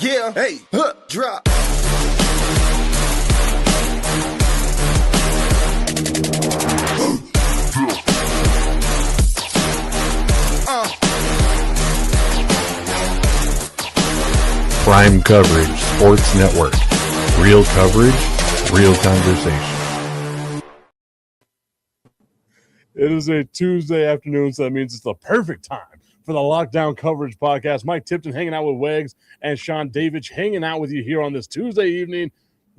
Yeah, hey, drop. Prime Coverage Sports Network. Real coverage, real conversation. It is a Tuesday afternoon, so that means it's the perfect time for the Lockdown Coverage Podcast. Mike Tipton hanging out with Wags and Sean Davidge hanging out with you here on this Tuesday evening.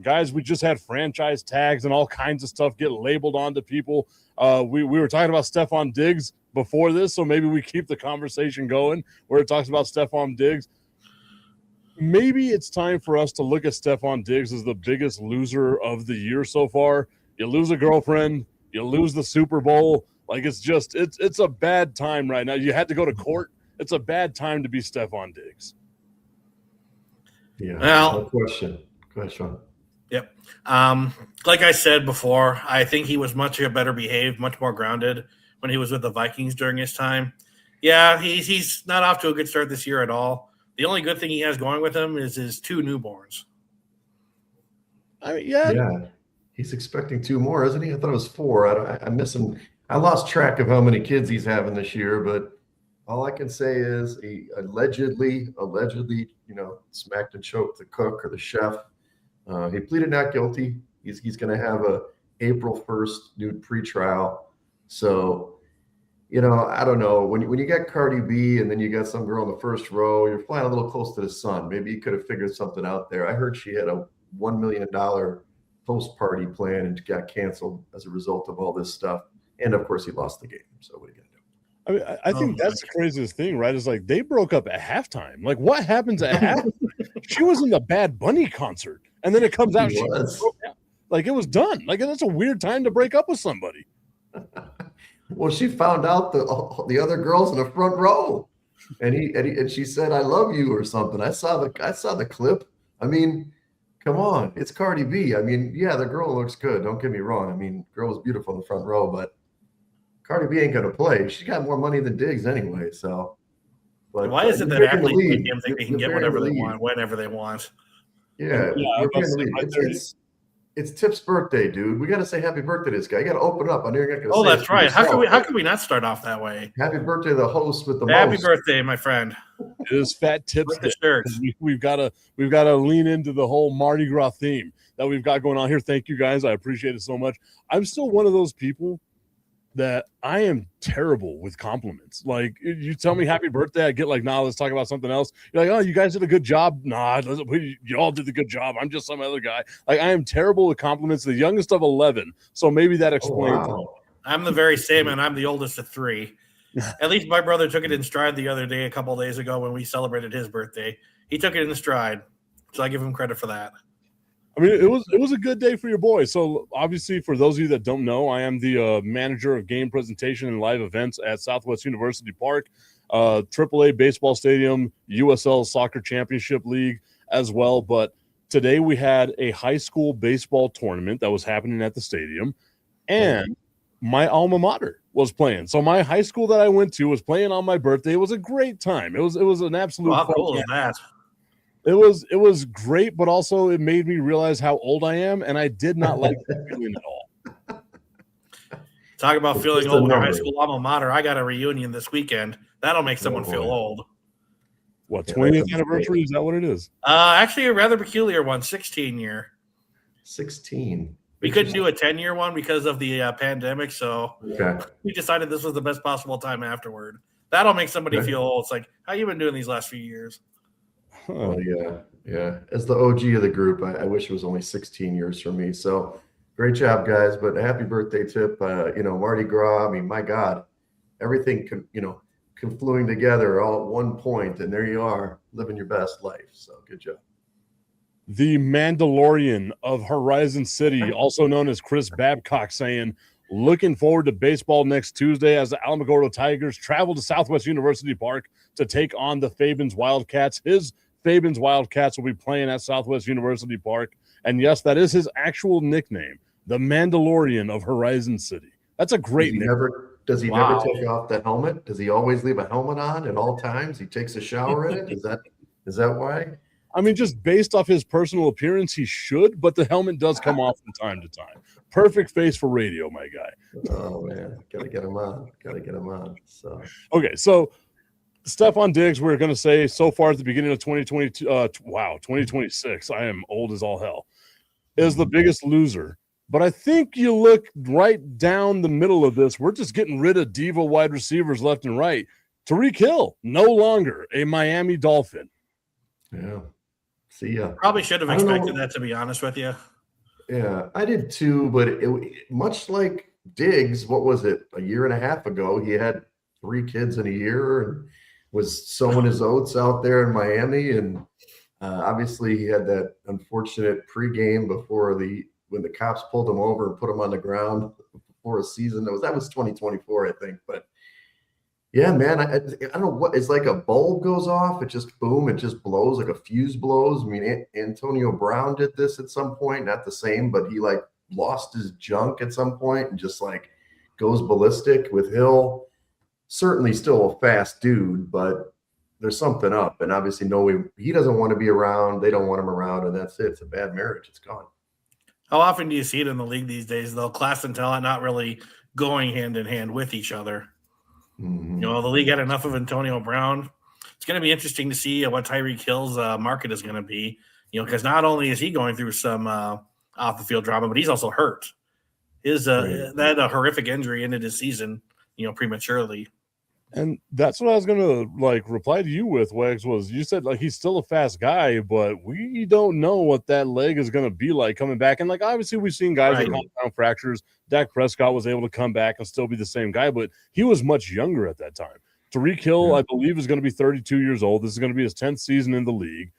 Guys, we just had franchise tags and all kinds of stuff get labeled onto people. We were talking about Stephon Diggs before this, so maybe we keep the conversation going where it talks about Stephon Diggs. Maybe it's time for us to look at Stephon Diggs as the biggest loser of the year so far. You lose a girlfriend, you lose the Super Bowl. Like, it's a bad time right now. You had to go to court. It's a bad time to be Stephon Diggs. Yeah, no question. Go ahead, Sean. Yep. Like I said before, I think he was much better behaved, much more grounded when he was with the Vikings during his time. Yeah, he's not off to a good start this year at all. The only good thing he has going with him is his 2 newborns. I mean, yeah. He's expecting 2 more, isn't he? I thought it was 4. I'm missing. I lost track of how many kids he's having this year, but all I can say is he allegedly, smacked and choked the cook or the chef. He pleaded not guilty. He's going to have a April 1st nude pretrial. So, I don't know. When you get Cardi B and then you got some girl in the first row, you're flying a little close to the sun. Maybe you could have figured something out there. I heard she had a $1 million post-party plan and got canceled as a result of all this stuff. And, of course, he lost the game. So what are you going to do? I mean, I think that's the craziest thing, right? Is like they broke up at halftime. Like, what happens at halftime? She was in the Bad Bunny concert, and then it comes out she broke out. Like, it was done. Like, that's a weird time to break up with somebody. Well, she found out the other girls in the front row, and she said, "I love you" or something. I saw the clip. I mean, come on, it's Cardi B. I mean, yeah, the girl looks good. Don't get me wrong. I mean, girl was beautiful in the front row, but Cardi B ain't gonna play. She got more money than Diggs anyway. So, but why is it that athletes think they can get whatever they want, whenever they want? Yeah, it's Tip's birthday, dude. We got to say happy birthday to this guy. You got to open up. I know you're not going to. Oh, that's right. How can we not start off that way? Happy birthday to the host with the happy most. birthday, my friend. It is Fat Tips Day. We've got to lean into the whole Mardi Gras theme that we've got going on here. Thank you guys. I appreciate it so much. I'm still one of those people that I am terrible with compliments. Like, you tell me happy birthday, I get like, nah, let's talk about something else. You're like, oh, you guys did a good job. Nah, you all did a good job. I'm just some other guy. Like, I am terrible with compliments. The youngest of 11. So maybe that explains. Oh, wow. I'm the very same, and I'm the oldest of 3. At least my brother took it in stride the other day, a couple of days ago when we celebrated his birthday. He took it in stride. So I give him credit for that. I mean, it was a good day for your boy. So obviously, for those of you that don't know, I am the manager of game presentation and live events at Southwest University Park, AAA baseball stadium, USL Soccer Championship League as well. But today we had a high school baseball tournament that was happening at the stadium, and my alma mater was playing. So my high school that I went to was playing on my birthday. It was a great time. It was an absolute. How cool is that? It was great, but also it made me realize how old I am, and I did not like that feeling at all. Talk about feeling old in your high school alma mater. I got a reunion this weekend. That'll make someone feel old. What, 20th anniversary? Is that what it is? Actually, a rather peculiar one, 16 year. 16. We couldn't do a 10-year one because of the pandemic, so we decided this was the best possible time afterward. That'll make somebody feel old. It's like, how you been doing these last few years? Oh, yeah. As the OG of the group, I wish it was only 16 years for me. So great job, guys. But happy birthday, Tip. Mardi Gras. I mean, my God, everything confluing together all at one point, and there you are living your best life. So good job. The Mandalorian of Horizon City, also known as Chris Babcock, saying, looking forward to baseball next Tuesday as the Alamogordo Tigers travel to Southwest University Park to take on the Fabens Wildcats. His Fabens Wildcats will be playing at Southwest University Park. And yes, that is his actual nickname, the Mandalorian of Horizon City. That's a great nickname. Does he never take off the helmet? Does he always leave a helmet on at all times? He takes a shower in it? Is that why? I mean, just based off his personal appearance, he should, but the helmet does come off from time to time. Perfect face for radio, my guy. Oh man, gotta get him on. So Okay, so Stephon Diggs, we're going to say so far at the beginning of 2022, 2026, I am old as all hell, is the biggest loser. But I think you look right down the middle of this. We're just getting rid of diva wide receivers left and right. Tyreek Hill, no longer a Miami Dolphin. yeah, see ya. Probably should have expected that, to be honest with you. Yeah, I did too, but it much like Diggs, what was it, a year and a half ago? He had 3 kids in a year and was sowing his oats out there in Miami. And obviously he had that unfortunate pregame when the cops pulled him over and put him on the ground before a season. That was 2024, I think. But yeah, man, I don't know what, it's like a bulb goes off. It just boom, it just blows, like a fuse blows. I mean, Antonio Brown did this at some point, not the same, but he like lost his junk at some point and just like goes ballistic. With Hill, certainly still a fast dude, but there's something up. And obviously, he doesn't want to be around. They don't want him around, and that's it. It's a bad marriage. It's gone. How often do you see it in the league these days, though? Class and talent not really going hand in hand with each other. Mm-hmm. The league had enough of Antonio Brown. It's going to be interesting to see what Tyreek Hill's market is going to be, because not only is he going through some off the field drama, but he's also hurt. That a horrific injury ended his season, prematurely. And that's what I was going to reply to you with, Wags, was you said he's still a fast guy, but we don't know what that leg is going to be like coming back. And obviously we've seen guys with compound fractures. Dak Prescott was able to come back and still be the same guy, but he was much younger at that time. Tyreek Hill, I believe, is going to be 32 years old. This is going to be his 10th season in the league.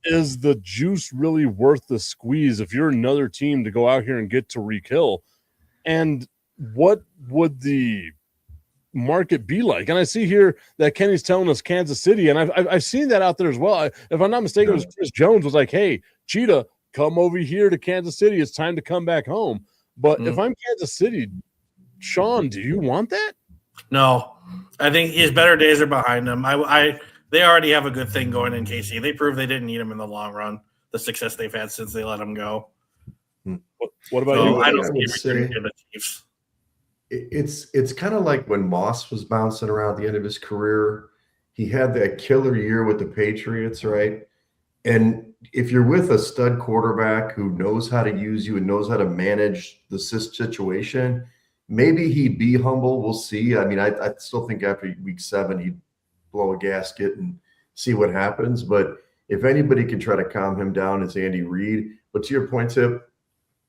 Is the juice really worth the squeeze if you're another team to go out here and get Tyreek Hill? And what would the market be like? And I see here that Kenny's telling us Kansas City, and I've seen that out there as well. If I'm not mistaken, it was Chris Jones was like, "Hey, Cheetah, come over here to Kansas City. It's time to come back home." But if I'm Kansas City, Sean, do you want that? No, I think his better days are behind him. They already have a good thing going in KC. They proved they didn't need him in the long run. The success they've had since they let him go. What about you? I don't see him returning to the Chiefs. It's kind of like when Moss was bouncing around at the end of his career. He had that killer year with the Patriots, right? And if you're with a stud quarterback who knows how to use you and knows how to manage the situation, maybe he'd be humble. We'll see. I mean, I still think after week 7, he'd blow a gasket and see what happens. But if anybody can try to calm him down, it's Andy Reid. But to your point, Tip,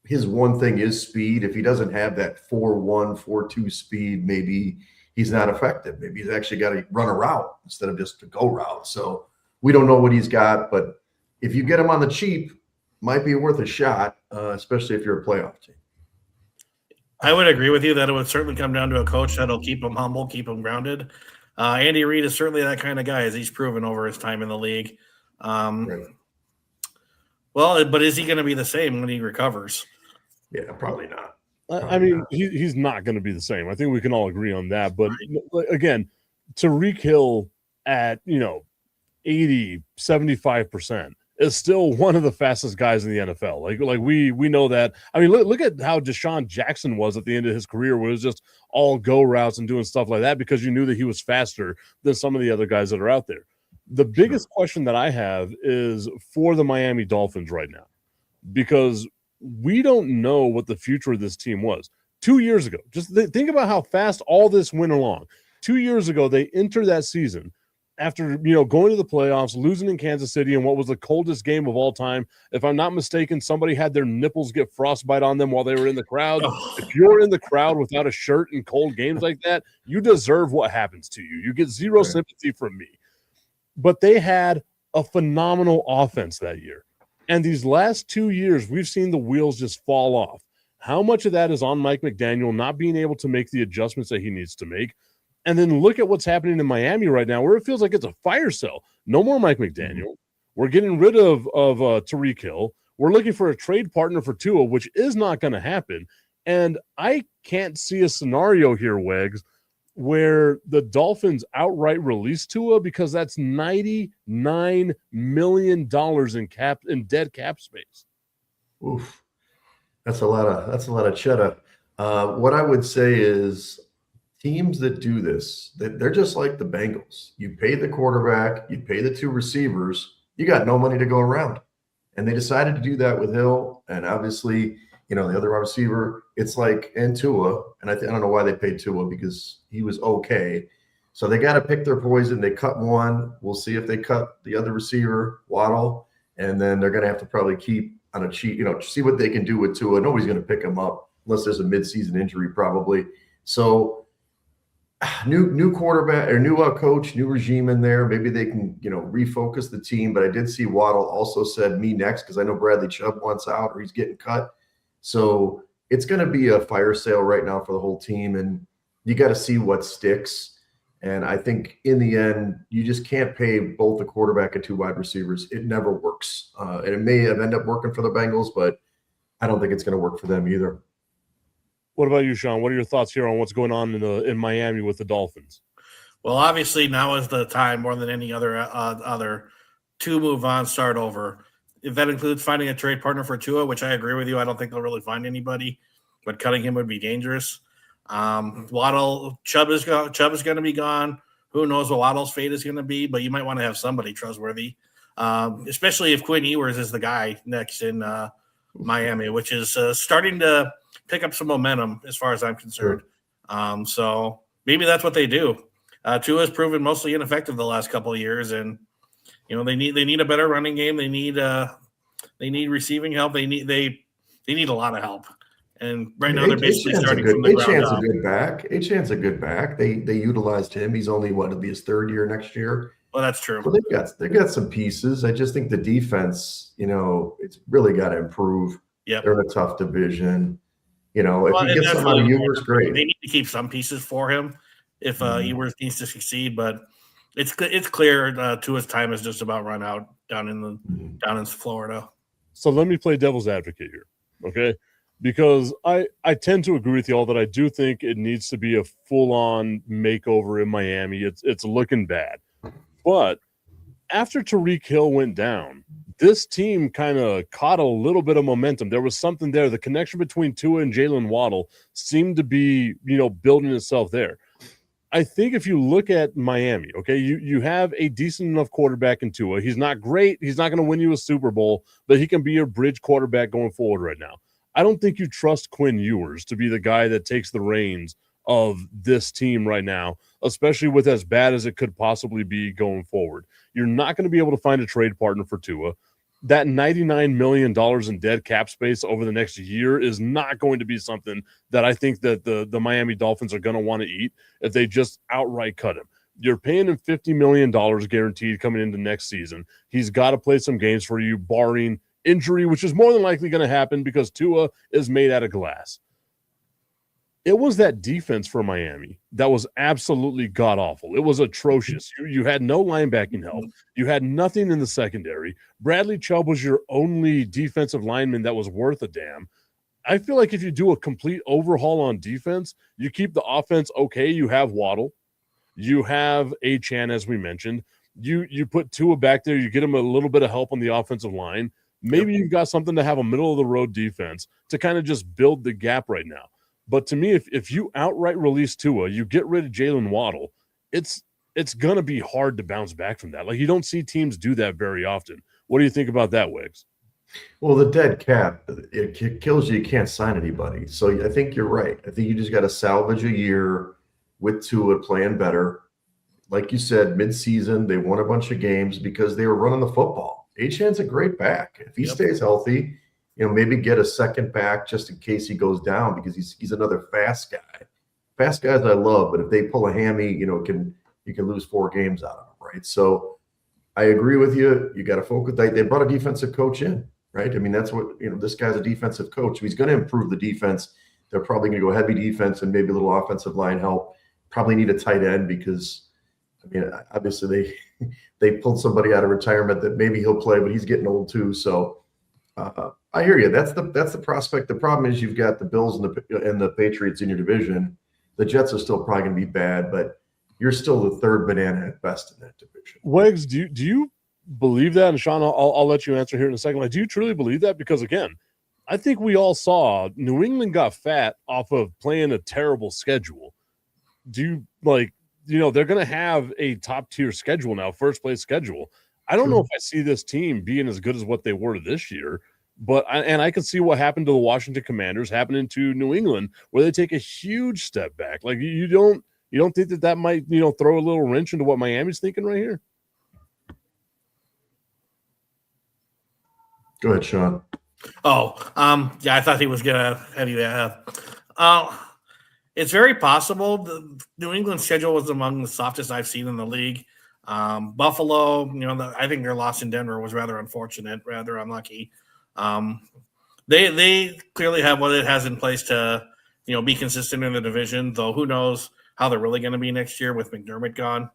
his one thing is speed. If he doesn't have that 4.1, 4.2 speed, maybe he's not effective. Maybe he's actually got to run a route instead of just a go route. So we don't know what he's got, but if you get him on the cheap, might be worth a shot, especially if you're a playoff team. I would agree with you that it would certainly come down to a coach that'll keep him humble, keep him grounded. Andy Reid is certainly that kind of guy, as he's proven over his time in the league. Right. Well, but is he going to be the same when he recovers? Yeah, probably not. I mean, he's not going to be the same. I think we can all agree on that. But again, Tyreek Hill at 80, 75% is still one of the fastest guys in the NFL. Like we know that. I mean, look at how Deshaun Jackson was at the end of his career, where it was just all go routes and doing stuff like that because you knew that he was faster than some of the other guys that are out there. The biggest question that I have is for the Miami Dolphins right now, because we don't know what the future of this team was 2 years ago. Just think about how fast all this went along. 2 years ago, they entered that season after, going to the playoffs, losing in Kansas City in what was the coldest game of all time. If I'm not mistaken, somebody had their nipples get frostbite on them while they were in the crowd. If you're in the crowd without a shirt in cold games like that, you deserve what happens to you. You get zero sympathy from me. But they had a phenomenal offense that year. And these last 2 years, we've seen the wheels just fall off. How much of that is on Mike McDaniel not being able to make the adjustments that he needs to make? And then look at what's happening in Miami right now, where it feels like it's a fire sale. No more Mike McDaniel. We're getting rid of Tyreek Hill. We're looking for a trade partner for Tua, which is not going to happen. And I can't see a scenario here, Wags, where the Dolphins outright released Tua because that's $99 million in dead cap space. Oof. That's a lot of cheddar. What I would say is teams that do this, they're just like the Bengals. You pay the quarterback, you pay the two receivers, you got no money to go around. And they decided to do that with Hill. And obviously, the other receiver, it's like, and Tua. And I don't know why they paid Tua, because he was okay. So they got to pick their poison. They cut one. We'll see if they cut the other receiver, Waddle. And then they're going to have to probably keep on a cheat, see what they can do with Tua. Nobody's going to pick him up unless there's a midseason injury, probably. So new quarterback or new coach, new regime in there. Maybe they can, refocus the team. But I did see Waddle also said me next, because I know Bradley Chubb wants out or he's getting cut. So it's going to be a fire sale right now for the whole team. And you got to see what sticks. And I think in the end, you just can't pay both the quarterback and two wide receivers. It never works. And it may have ended up working for the Bengals, but I don't think it's going to work for them either. What about you, Sean? What are your thoughts here on what's going on in Miami with the Dolphins? Well, obviously now is the time more than any other to move on, start over. If that includes finding a trade partner for Tua, which I agree with you, I don't think they'll really find anybody, but cutting him would be dangerous. Waddle, Chubb is going to be gone. Who knows what Waddle's fate is going to be, but you might want to have somebody trustworthy, especially if Quinn Ewers is the guy next in Miami, which is starting to pick up some momentum as far as I'm concerned. So maybe that's what they do. Tua has proven mostly ineffective the last couple of years, and they need a better running game. They need receiving help. They need a lot of help. And right now they're basically starting from the ground up. Achane's a good back. They utilized him. He's only it'll be his third year next year. Well, that's true. So they've got some pieces. I just think the defense, it's really got to improve. Yep. They're in a tough division. If you get somebody, Ewers, great. They need to keep some pieces for him if Ewers needs to succeed. But it's clear Tua's time is just about run out down in Florida. So let me play devil's advocate here, okay? Because I tend to agree with y'all that I do think it needs to be a full-on makeover in Miami. It's looking bad. But after Tyreek Hill went down, this team kind of caught a little bit of momentum. There was something there. The connection between Tua and Jalen Waddle seemed to be, building itself there. I think if you look at Miami, okay, you have a decent enough quarterback in Tua. He's not great. He's not going to win you a Super Bowl, but he can be your bridge quarterback going forward right now. I don't think you trust Quinn Ewers to be the guy that takes the reins of this team right now, especially with as bad as it could possibly be going forward. You're not going to be able to find a trade partner for Tua. That $99 million in dead cap space over the next year is not going to be something that I think that the Miami Dolphins are going to want to eat if they just outright cut him. You're paying him $50 million guaranteed coming into next season. He's got to play some games for you, barring injury, which is more than likely going to happen because Tua is made out of glass. It was that defense for Miami that was absolutely god-awful. It was atrocious. You had no linebacking help. You had nothing in the secondary. Bradley Chubb was your only defensive lineman that was worth a damn. I feel like if you do a complete overhaul on defense, you keep the offense okay. You have Waddle. You have Achane, as we mentioned. You put Tua back there. You get him a little bit of help on the offensive line. Maybe you've got something to have a middle-of-the-road defense to kind of just build the gap right now. But to me, if you outright release Tua, you get rid of Jalen Waddle, it's going to be hard to bounce back from that. Like, you don't see teams do that very often. What do you think about that, Wiggs? Well, the dead cap, it kills you. You can't sign anybody. So I think you're right. I think you just got to salvage a year with Tua playing better. Like you said, midseason, they won a bunch of games because they were running the football. Achane's a great back. If he stays healthy, maybe get a second back just in case he goes down because he's another fast guy. Fast guys I love, but if they pull a hammy, you can lose 4 games out of them, right? So I agree with you. You got to focus. They brought a defensive coach in, right? I mean, that's what, this guy's a defensive coach. He's going to improve the defense. They're probably going to go heavy defense and maybe a little offensive line help. Probably need a tight end because, obviously they pulled somebody out of retirement that maybe he'll play, but he's getting old too. So I hear you. That's the prospect. The problem is you've got the Bills and the Patriots in your division. The Jets are still probably going to be bad, but you're still the third banana at best in that division. Wags, do you believe that? And Sean, I'll let you answer here in a second. Like, do you truly believe that? Because again, I think we all saw New England got fat off of playing a terrible schedule. Do you they're going to have a top tier schedule now, first place schedule. I don't know if I see this team being as good as what they were this year, but I can see what happened to the Washington Commanders happening to New England, where they take a huge step back. Like you don't think that might, throw a little wrench into what Miami's thinking right here? Go ahead, Sean. Yeah, I thought he was gonna have you it's very possible. The New England schedule was among the softest I've seen in the league. Buffalo, I think their loss in Denver was rather unfortunate, rather unlucky. They clearly have what it has in place to, be consistent in the division, though who knows how they're really going to be next year with McDermott gone.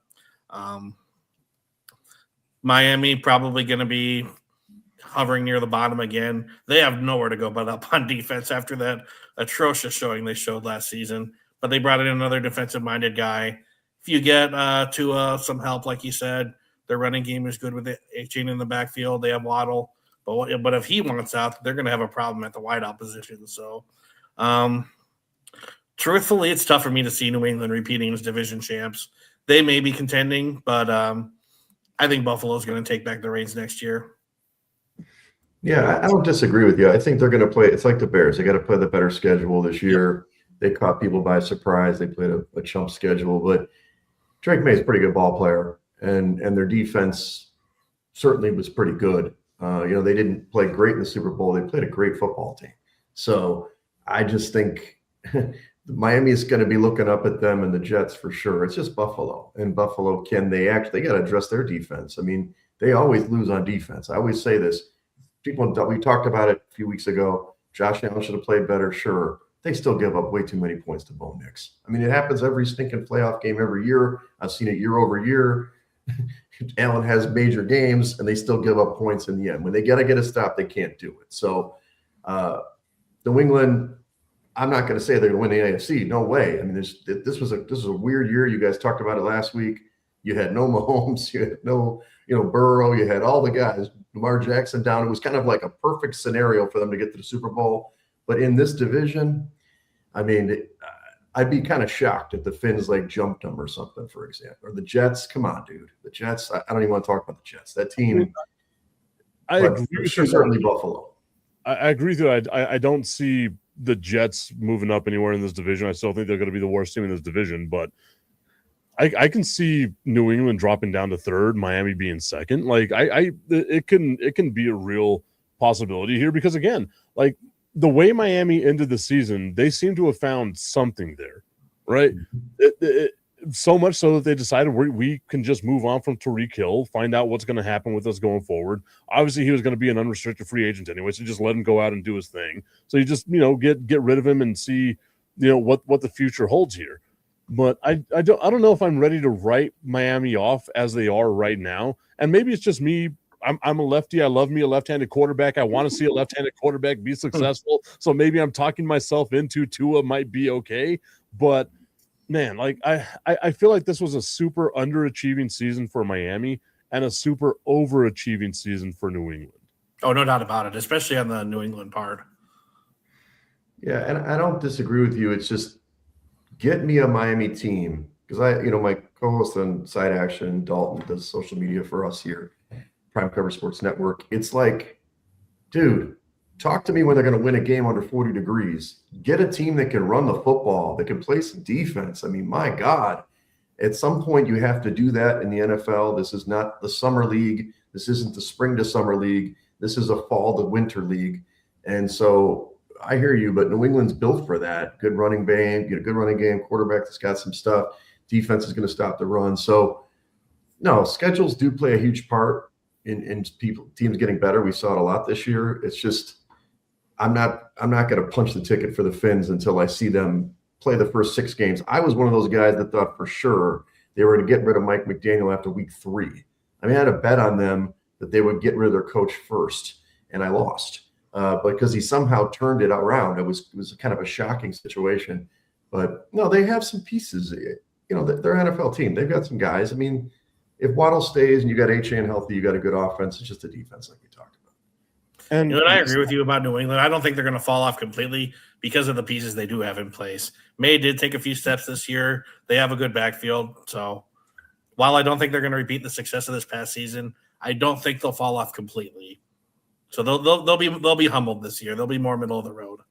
Miami probably going to be hovering near the bottom again. They have nowhere to go but up on defense after that atrocious showing they showed last season. But they brought in another defensive-minded guy. If you get Tua some help, like you said, their running game is good with it. Achane in the backfield. They have Waddle. But if he wants out, they're going to have a problem at the wideout position. So, truthfully, it's tough for me to see New England repeating as division champs. They may be contending, but I think Buffalo is going to take back the reins next year. Yeah, I don't disagree with you. I think they're going to play. It's like the Bears. They got to play the better schedule this year. They caught people by surprise. They played a chump schedule, but Drake May is a pretty good ball player, and their defense certainly was pretty good. They didn't play great in the Super Bowl. They played a great football team. So I just think Miami is going to be looking up at them and the Jets for sure. It's just Buffalo. And Buffalo, they got to address their defense. I mean, they always lose on defense. I always say this. We talked about it a few weeks ago. Josh Allen should have played better. Sure. They still give up way too many points to Bo Nix. I mean, it happens every stinking playoff game every year. I've seen it year over year. Allen has major games, and they still give up points in the end. When they got to get a stop, they can't do it. So New England, I'm not going to say they're going to win the AFC. No way. I mean, this was a weird year. You guys talked about it last week. You had no Mahomes. You had no Burrow. You had all the guys. Lamar Jackson down. It was kind of like a perfect scenario for them to get to the Super Bowl. But in this division, I mean, I'd be kind of shocked if the Finns jumped them or something, for example. Or the Jets. Come on, dude. The Jets. I don't even want to talk about the Jets. That team. I agree with you. Certainly Buffalo. I agree with you. I don't see the Jets moving up anywhere in this division. I still think they're going to be the worst team in this division, but I can see New England dropping down to third, Miami being second. It can be a real possibility here because again, the way Miami ended the season, they seem to have found something there, right? So much so that they decided we can just move on from Tyreek Hill, find out what's going to happen with us going forward. Obviously, he was going to be an unrestricted free agent anyway, so just let him go out and do his thing. So you just get rid of him and see what the future holds here. But I don't know if I'm ready to write Miami off as they are right now. And maybe it's just me. I'm a lefty. I love me a left-handed quarterback. I want to see a left-handed quarterback be successful. So maybe I'm talking myself into Tua might be okay. But man, I feel like this was a super underachieving season for Miami and a super overachieving season for New England. Oh, no doubt about it, especially on the New England part. Yeah, and I don't disagree with you. It's just get me a Miami team because my co-host on Side Action, Dalton, does social media for us here, Prime Cover Sports Network. It's like, dude, talk to me when they're going to win a game under 40 degrees. Get a team that can run the football, that can play some defense. I mean, my God, at some point you have to do that in the NFL. This is not the summer league. This isn't the spring to summer league. This is a fall to winter league. And so I hear you, but New England's built for that. Good running game, good running game, quarterback that's got some stuff. Defense is going to stop the run. So, no, schedules do play a huge part in teams getting better. We saw it a lot this year. It's just I'm not going to punch the ticket for the Finns until I see them play the first 6 games. I was one of those guys that thought for sure they were going to get rid of Mike McDaniel after week 3. I mean, I had a bet on them that they would get rid of their coach first, and I lost. Because he somehow turned it around. It was kind of a shocking situation. But no, they have some pieces. You know, they're an NFL team. They've got some guys. I mean, if Waddle stays and you got Achane healthy, you got a good offense. It's just a defense like we talked about. And You know, and I agree with you about New England. I don't think they're going to fall off completely because of the pieces they do have in place. May did take a few steps this year. They have a good backfield. So while I don't think they're going to repeat the success of this past season, I don't think they'll fall off completely. So they'll be humbled this year. They'll be more middle of the road.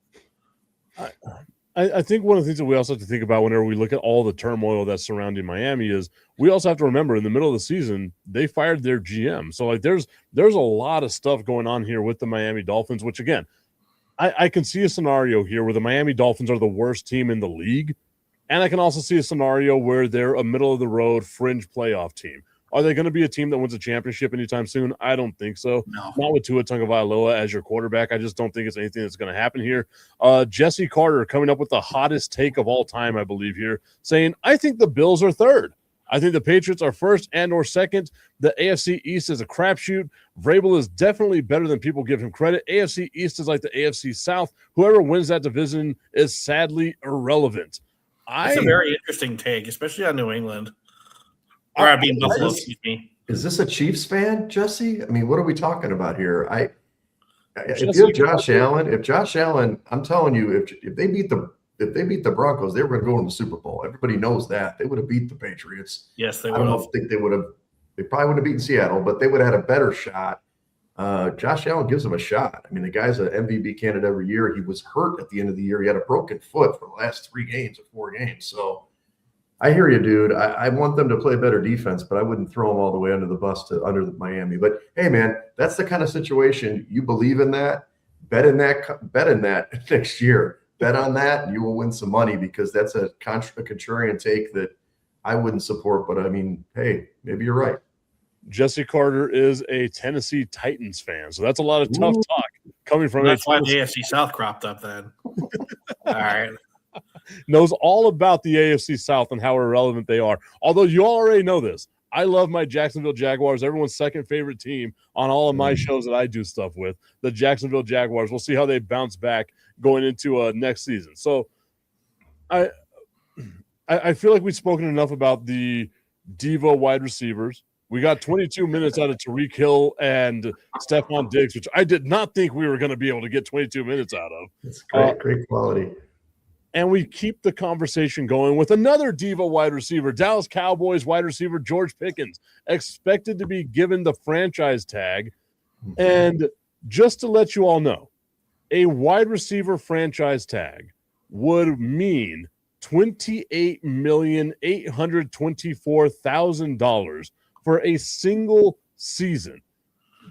I think one of the things that we also have to think about whenever we look at all the turmoil that's surrounding Miami is we also have to remember in the middle of the season, they fired their GM. So like there's a lot of stuff going on here with the Miami Dolphins, which again, I can see a scenario here where the Miami Dolphins are the worst team in the league. And I can also see a scenario where they're a middle of the road fringe playoff team. Are they going to be a team that wins a championship anytime soon? I don't think so. No. Not with Tua Tagovailoa as your quarterback. I just don't think it's anything that's going to happen here. Jesse Carter coming up with the hottest take of all time, I believe, here, saying, I think the Bills are third. I think the Patriots are first and or second. The AFC East is a crapshoot. Vrabel is definitely better than people give him credit. AFC East is like the AFC South. Whoever wins that division is sadly irrelevant. It's a very interesting take, especially on New England. Or I mean Buffalo, excuse me. Is this a Chiefs fan, Jesse? I mean, what are we talking about here? If Josh Allen, I'm telling you, if they beat the Broncos, they were going to go in the Super Bowl. Everybody knows that. They would have beat the Patriots. Yes, they I would don't have. know if they would have. They probably would have beaten Seattle, but they would have had a better shot. Josh Allen gives them a shot. I mean, the guy's an MVP candidate every year. He was hurt at the end of the year. He had a broken foot for the last 3 games or 4 games. So I hear you, dude. I want them to play better defense, but I wouldn't throw them all the way under the bus to under Miami. But hey, man, that's the kind of situation you believe in that. Bet in that next year. Bet on that, and you will win some money because that's a contrarian take that I wouldn't support. But I mean, hey, maybe you're right. Jesse Carter is a Tennessee Titans fan, so that's a lot of tough talk coming from. That's why the AFC South cropped up then. All right. Knows all about the AFC South and how irrelevant they are. Although you already know this, I love my Jacksonville Jaguars, everyone's second favorite team on all of my shows that I do stuff with, the Jacksonville Jaguars. We'll see how they bounce back going into next season. So I feel like we've spoken enough about the Devo wide receivers. We got 22 minutes out of Tyreek Hill and Stephon Diggs, which I did not think we were going to be able to get 22 minutes out of. It's great, great quality. And we keep the conversation going with another diva wide receiver, Dallas Cowboys wide receiver George Pickens, expected to be given the franchise tag. And just to let you all know, a wide receiver franchise tag would mean $28,824,000 for a single season.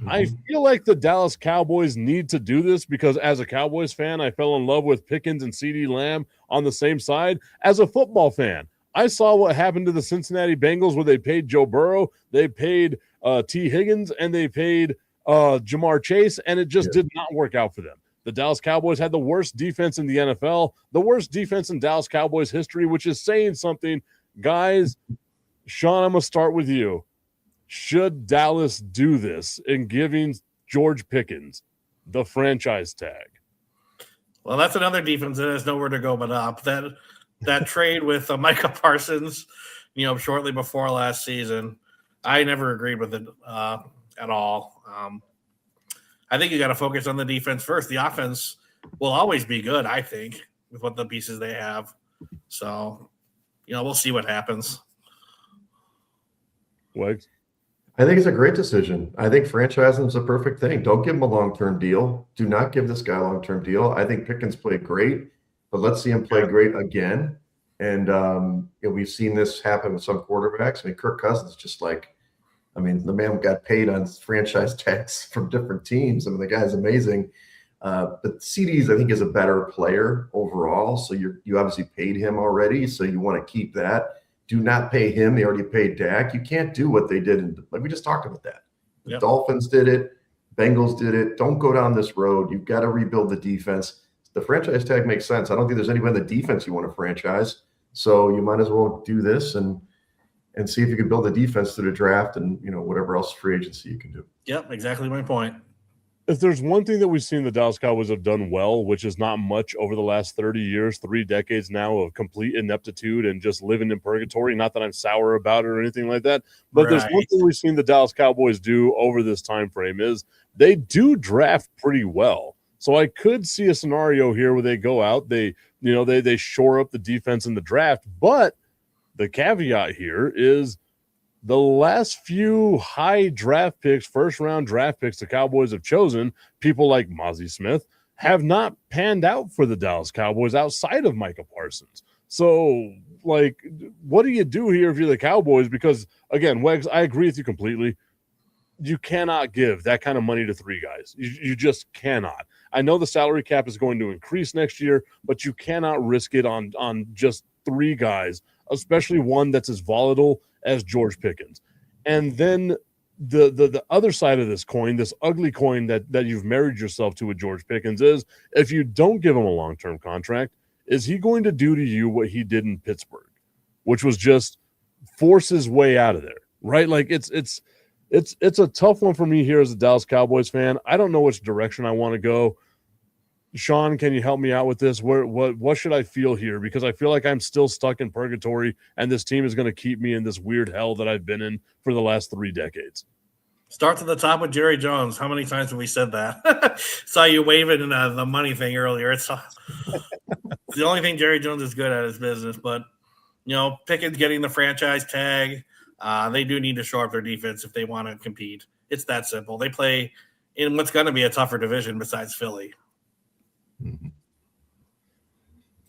I feel like the Dallas Cowboys need to do this because as a Cowboys fan, I fell in love with Pickens and CeeDee Lamb on the same side. As a football fan, I saw what happened to the Cincinnati Bengals where they paid Joe Burrow, they paid T. Higgins, and they paid Jamar Chase, and it just did not work out for them. The Dallas Cowboys had the worst defense in the NFL, the worst defense in Dallas Cowboys history, which is saying something. Guys, Sean, I'm going to start with you. Should Dallas do this in giving George Pickens the franchise tag? Well, that's another defense that has nowhere to go but up. That trade with Micah Parsons, shortly before last season, I never agreed with it at all. I think you got to focus on the defense first. The offense will always be good, I think, with what the pieces they have. So, we'll see what happens. Wags? I think it's a great decision. I think franchising is a perfect thing. Don't give him a long-term deal. Do not give this guy a long-term deal. I think Pickens played great, but let's see him play great again. And we've seen this happen with some quarterbacks. I mean, Kirk Cousins the man got paid on franchise tags from different teams. I mean, the guy's amazing. But CDs, I think, is a better player overall. So you obviously paid him already, so you want to keep that. Do not pay him. They already paid Dak. You can't do what they did. Like we just talked about that. The Dolphins did it. Bengals did it. Don't go down this road. You've got to rebuild the defense. The franchise tag makes sense. I don't think there's anybody in the defense you want to franchise. So you might as well do this and see if you can build a defense through the draft and, whatever else free agency you can do. Yep, exactly my point. If there's one thing that we've seen the Dallas Cowboys have done well, which is not much over the last 30 years, 3 decades now of complete ineptitude and just living in purgatory, not that I'm sour about it or anything like that, but there's one thing we've seen the Dallas Cowboys do over this time frame is they do draft pretty well. So I could see a scenario here where they go out, they shore up the defense in the draft, but the caveat here is the last few high draft picks, first-round draft picks the Cowboys have chosen, people like Mozzie Smith, have not panned out for the Dallas Cowboys outside of Micah Parsons. So, like, what do you do here if you're the Cowboys? Because, again, Wegs, I agree with you completely. You cannot give that kind of money to 3 guys. You just cannot. I know the salary cap is going to increase next year, but you cannot risk it on just 3 guys, especially one that's as volatile as George Pickens. And then the other side of this coin, this ugly coin that you've married yourself to with George Pickens is if you don't give him a long-term contract, is he going to do to you what he did in Pittsburgh, which was just force his way out of there, right? Like it's a tough one for me here as a Dallas Cowboys fan. I don't know which direction I want to go. Sean, can you help me out with this? What should I feel here? Because I feel like I'm still stuck in purgatory, and this team is going to keep me in this weird hell that I've been in for the last 3 decades. Start to the top with Jerry Jones. How many times have we said that? Saw you waving the money thing earlier. It's the only thing Jerry Jones is good at is business. But, Pickens getting the franchise tag, they do need to shore up their defense if they want to compete. It's that simple. They play in what's going to be a tougher division besides Philly.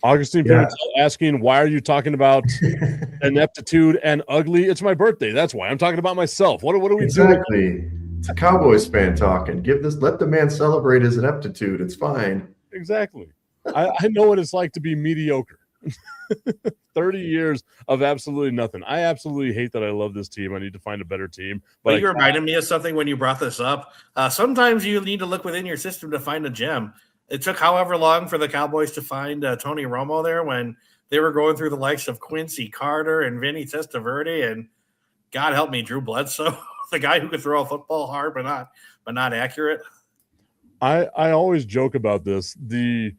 Augustine asking, why are you talking about ineptitude and ugly? It's my birthday. That's why I'm talking about myself. What are we doing? Exactly. It's a Cowboys fan talking. Let the man celebrate his ineptitude. It's fine. Exactly. I know what it's like to be mediocre. 30 years of absolutely nothing. I absolutely hate that I love this team. I need to find a better team. But you reminded me of something when you brought this up. Sometimes you need to look within your system to find a gem. It took however long for the Cowboys to find Tony Romo there when they were going through the likes of Quincy Carter and Vinny Testaverde and God help me, Drew Bledsoe, the guy who could throw a football hard but not accurate. I always joke about this. The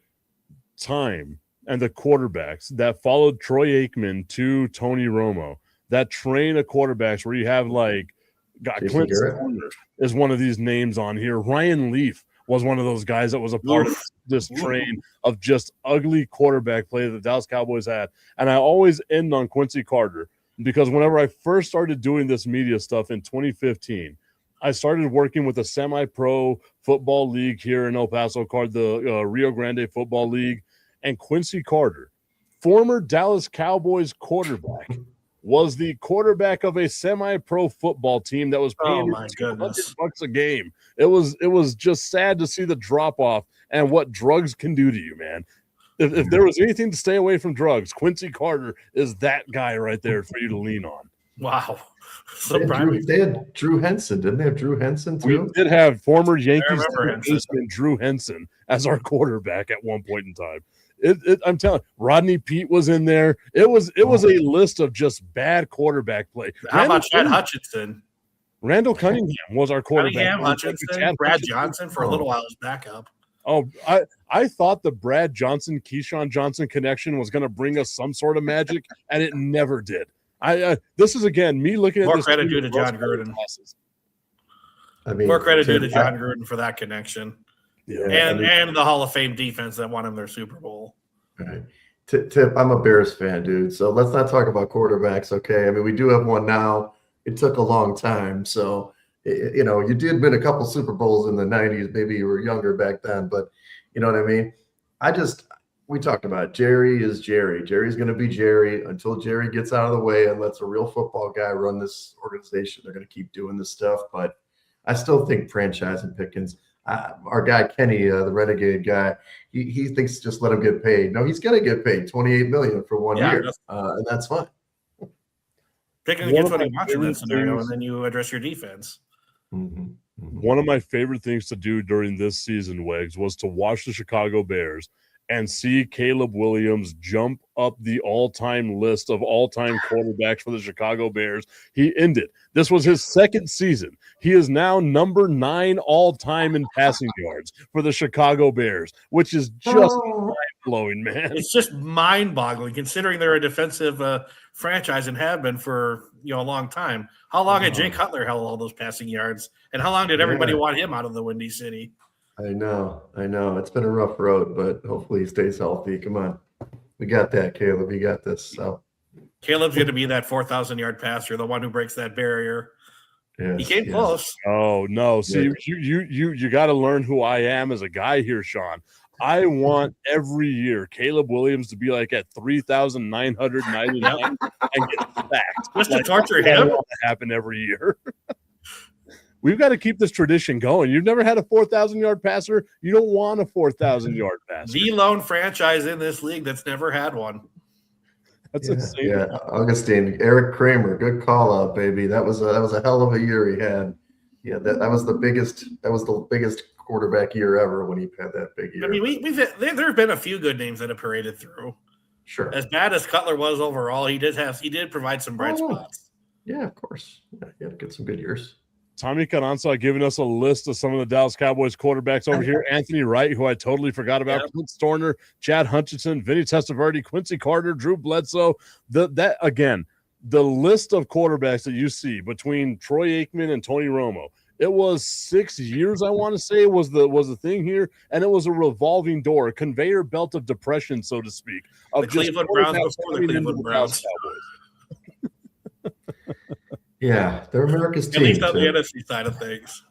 time and the quarterbacks that followed Troy Aikman to Tony Romo, that train of quarterbacks where you have Clint Stoner is one of these names on here. Ryan Leaf was one of those guys that was a part of this train of just ugly quarterback play that the Dallas Cowboys had. And I always end on Quincy Carter because whenever I first started doing this media stuff in 2015, I started working with a semi-pro football league here in El Paso called the Rio Grande Football League. And Quincy Carter, former Dallas Cowboys quarterback, was the quarterback of a semi-pro football team that was paying $200 a game. It was just sad to see the drop-off and what drugs can do to you, man. If there was anything to stay away from drugs, Quincy Carter is that guy right there for you to lean on. Wow. They had Drew Henson. Didn't they have Drew Henson too? We did have former Yankees baseman Drew Henson as our quarterback at one point in time. I'm telling you, Rodney Pete was in there. It was a list of just bad quarterback play. How about Chad Hutchinson? Randall Cunningham was our quarterback. Cunningham, Hutchinson, Brad Johnson for a little while was backup. Oh, I thought the Brad Johnson, Keyshawn Johnson connection was going to bring us some sort of magic, and it never did. This is, again, me looking at more this. Credit due to John Gruden. More credit due to John Gruden for that connection. Yeah, and the Hall of Fame defense that won him their Super Bowl. Right. Tip, I'm a Bears fan, dude. So let's not talk about quarterbacks, okay? I mean, we do have one now. It took a long time. So, you did win a couple Super Bowls in the 90s. Maybe you were younger back then, but you know what I mean? We talked about it. Jerry is Jerry. Jerry's going to be Jerry until Jerry gets out of the way and lets a real football guy run this organization. They're going to keep doing this stuff. But I still think franchise and Pickens – our guy Kenny, the Renegade guy, he thinks just let him get paid. No, he's going to get paid $28 million for 1 year, and that's fine. Pickens gets what he wants in that scenario, and then you address your defense. One of my favorite things to do during this season, Wags, was to watch the Chicago Bears and see Caleb Williams jump up the all-time list of all-time quarterbacks for the Chicago Bears. He ended. This was his second season. He is now number 9 all-time in passing yards for the Chicago Bears, which is just mind-blowing, man. It's just mind-boggling considering they're a defensive franchise and have been for a long time. How long had Jay Cutler held all those passing yards, and how long did everybody want him out of the Windy City? I know. It's been a rough road, but hopefully he stays healthy. Come on. We got that, Caleb. You got this. So Caleb's going to be that 4,000-yard passer, the one who breaks that barrier. Yes, He came close. Oh, no. See, you got to learn who I am as a guy here, Sean. I want every year Caleb Williams to be like at 3,999 and get sacked. Just to torture him? To happen every year. We've got to keep this tradition going. You've never had a 4,000-yard passer. You don't want a 4,000-yard passer. The lone franchise in this league that's never had one. That's insane. Yeah, Augustine, Eric Kramer, good call out, baby. That was a hell of a year he had. Yeah, that was the biggest quarterback year ever when he had that big year. I mean, there have been a few good names that have paraded through. Sure. As bad as Cutler was overall, he did provide some bright spots. Yeah, of course. Yeah, he had some good years. Tommy Carranza giving us a list of some of the Dallas Cowboys quarterbacks over here. Anthony Wright, who I totally forgot about. Yep. Clint Storner, Chad Hutchinson, Vinny Testaverde, Quincy Carter, Drew Bledsoe. The list of quarterbacks that you see between Troy Aikman and Tony Romo. It was 6 years, I want to say, was the thing here, and it was a revolving door, a conveyor belt of depression, so to speak. Of The Cleveland Browns before the Cleveland Browns. Yeah, they're America's team. At least on the NFC side of things.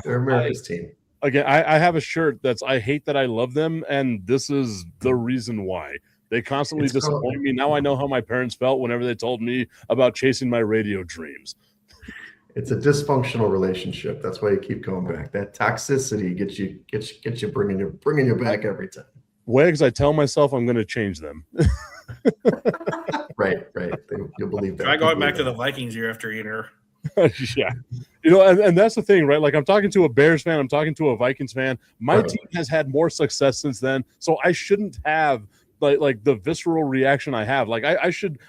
They're America's team. Again, I have a shirt that's I hate that I love them, and this is the reason why. They constantly disappoint me. Now I know how my parents felt whenever they told me about chasing my radio dreams. It's a dysfunctional relationship. That's why you keep going back. That toxicity gets you bringing you back every time. Wags, I tell myself I'm going to change them. Right. You'll believe that. Try going back to the Vikings year after year. Yeah. And that's the thing, right? Like I'm talking to a Bears fan, I'm talking to a Vikings fan. My team has had more success since then, so I shouldn't have like the visceral reaction I have. Like I should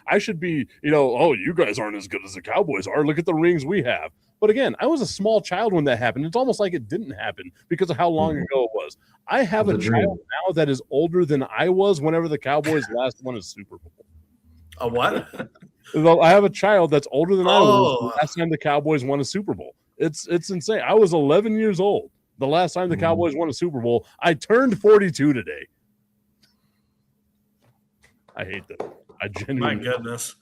be, oh, you guys aren't as good as the Cowboys are. Look at the rings we have. But again, I was a small child when that happened. It's almost like it didn't happen because of how long ago it was. I have a child now that is older than I was whenever the Cowboys last won a Super Bowl. A what? I have a child that's older than I was the last time the Cowboys won a Super Bowl. It's insane. I was 11 years old the last time the Cowboys won a Super Bowl. I turned 42 today. I hate that. I genuinely. My goodness.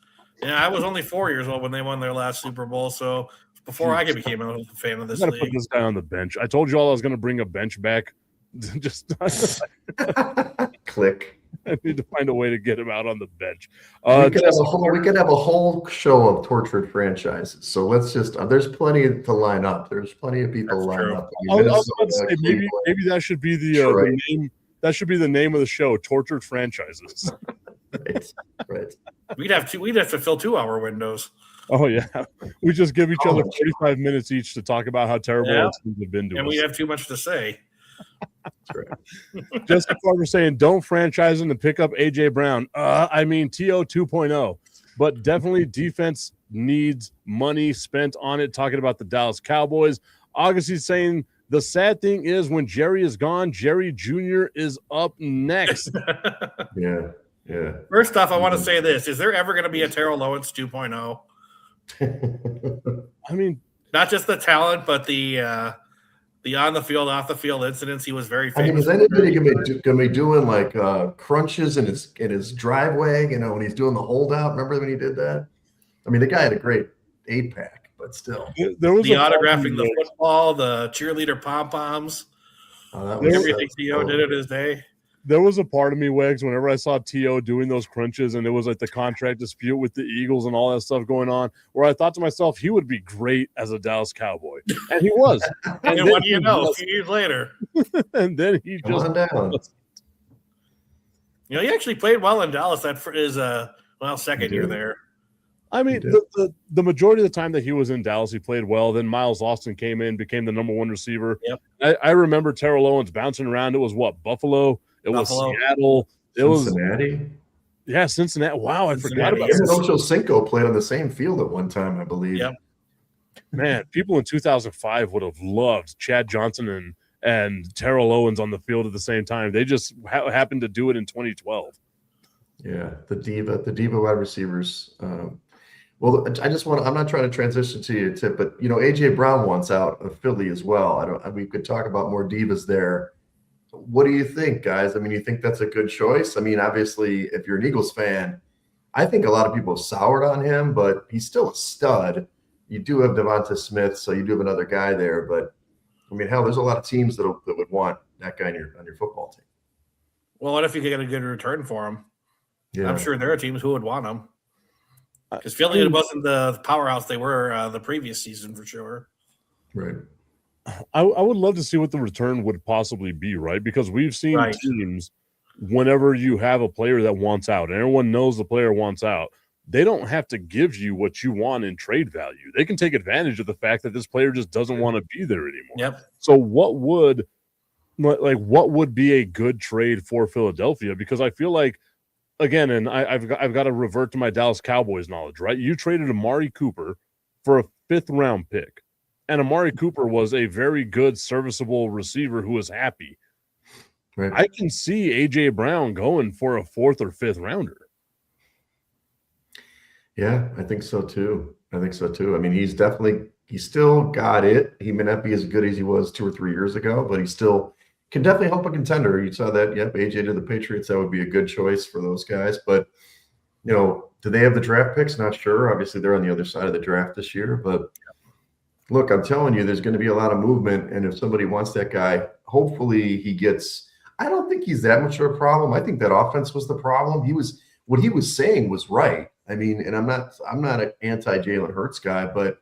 Yeah, I was only 4 years old when they won their last Super Bowl, so before I became a fan of this I'm league. gonna put this guy on the bench. I told you all I was going to bring a bench back. Just click. I need to find a way to get him out on the bench. We could have a whole show of tortured franchises. So let's just there's plenty to line up. There's plenty of people to line up. I was about to say, maybe that should be the name. That should be the name of the show: Tortured Franchises. Right. We'd have to fill 2-hour windows. Oh yeah, we just give each other 45 minutes each to talk about how terrible our teams have been to us. And we have too much to say. That's right. Jessica Carter saying, "Don't franchise him to pick up AJ Brown." I mean TO 2.0, but definitely defense needs money spent on it. Talking about the Dallas Cowboys. August is saying the sad thing is when Jerry is gone, Jerry Jr. is up next. Yeah. First off, I want to say this: is there ever going to be a Terrell Owens 2.0? I mean, not just the talent, but the on the field, off the field incidents. He was very famous. I mean, is anybody gonna be doing like crunches in his driveway? When he's doing the holdout. Remember when he did that? I mean, the guy had a great 8-pack, but still, there was the autographing the football, the cheerleader pom poms, everything T.O. did in his day. There was a part of me, Wags, whenever I saw T.O. doing those crunches and it was like the contract dispute with the Eagles and all that stuff going on, where I thought to myself, he would be great as a Dallas Cowboy. And he was. And what do you know? A few years later. And then he just. He actually played well in Dallas. That is second year there. I mean, the majority of the time that he was in Dallas, he played well. Then Miles Austin came in, became the number one receiver. Yep. I remember Terrell Owens bouncing around. It was Buffalo, It Buffalo. was Seattle. It was Cincinnati. Cincinnati. Wow, I forgot Cincinnati, about yes. Him and Cincinnati. Ocho Cinco played on the same field at one time, I believe. Yep. Man, people in 2005 would have loved Chad Johnson and Terrell Owens on the field at the same time. They just happened to do it in 2012. Yeah, the diva wide receivers. Well, I'm not trying to transition to you, Tip, but AJ Brown wants out of Philly as well. We could talk about more divas there. What do you think, guys? I mean, you think that's a good choice? I mean, obviously, if you're an Eagles fan, I think a lot of people have soured on him, but he's still a stud. You do have Devonta Smith, so you do have another guy there. But I mean, hell, there's a lot of teams that would want that guy on your football team. Well, what if you get a good return for him? Yeah, I'm sure there are teams who would want him. Because Philly wasn't the powerhouse they were the previous season for sure. right. I would love to see what the return would possibly be, right? Because we've seen teams, whenever you have a player that wants out, and everyone knows the player wants out, they don't have to give you what you want in trade value. They can take advantage of the fact that this player just doesn't want to be there anymore. Yep. So what would be a good trade for Philadelphia? Because I feel like, again, and I've got to revert to my Dallas Cowboys knowledge, right? You traded Amari Cooper for a 5th-round pick, and Amari Cooper was a very good, serviceable receiver who was happy. Right. I can see A.J. Brown going for a 4th or 5th rounder. Yeah, I think so too. I mean, he's still got it. He may not be as good as he was 2 or 3 years ago, but he still can definitely help a contender. You saw that, yep, AJ to the Patriots, that would be a good choice for those guys. But, do they have the draft picks? Not sure. Obviously, they're on the other side of the draft this year. But look, I'm telling you, there's going to be a lot of movement. And if somebody wants that guy, hopefully he gets – I don't think he's that much of a problem. I think that offense was the problem. What he was saying was right. I mean, and I'm not an anti-Jalen Hurts guy, but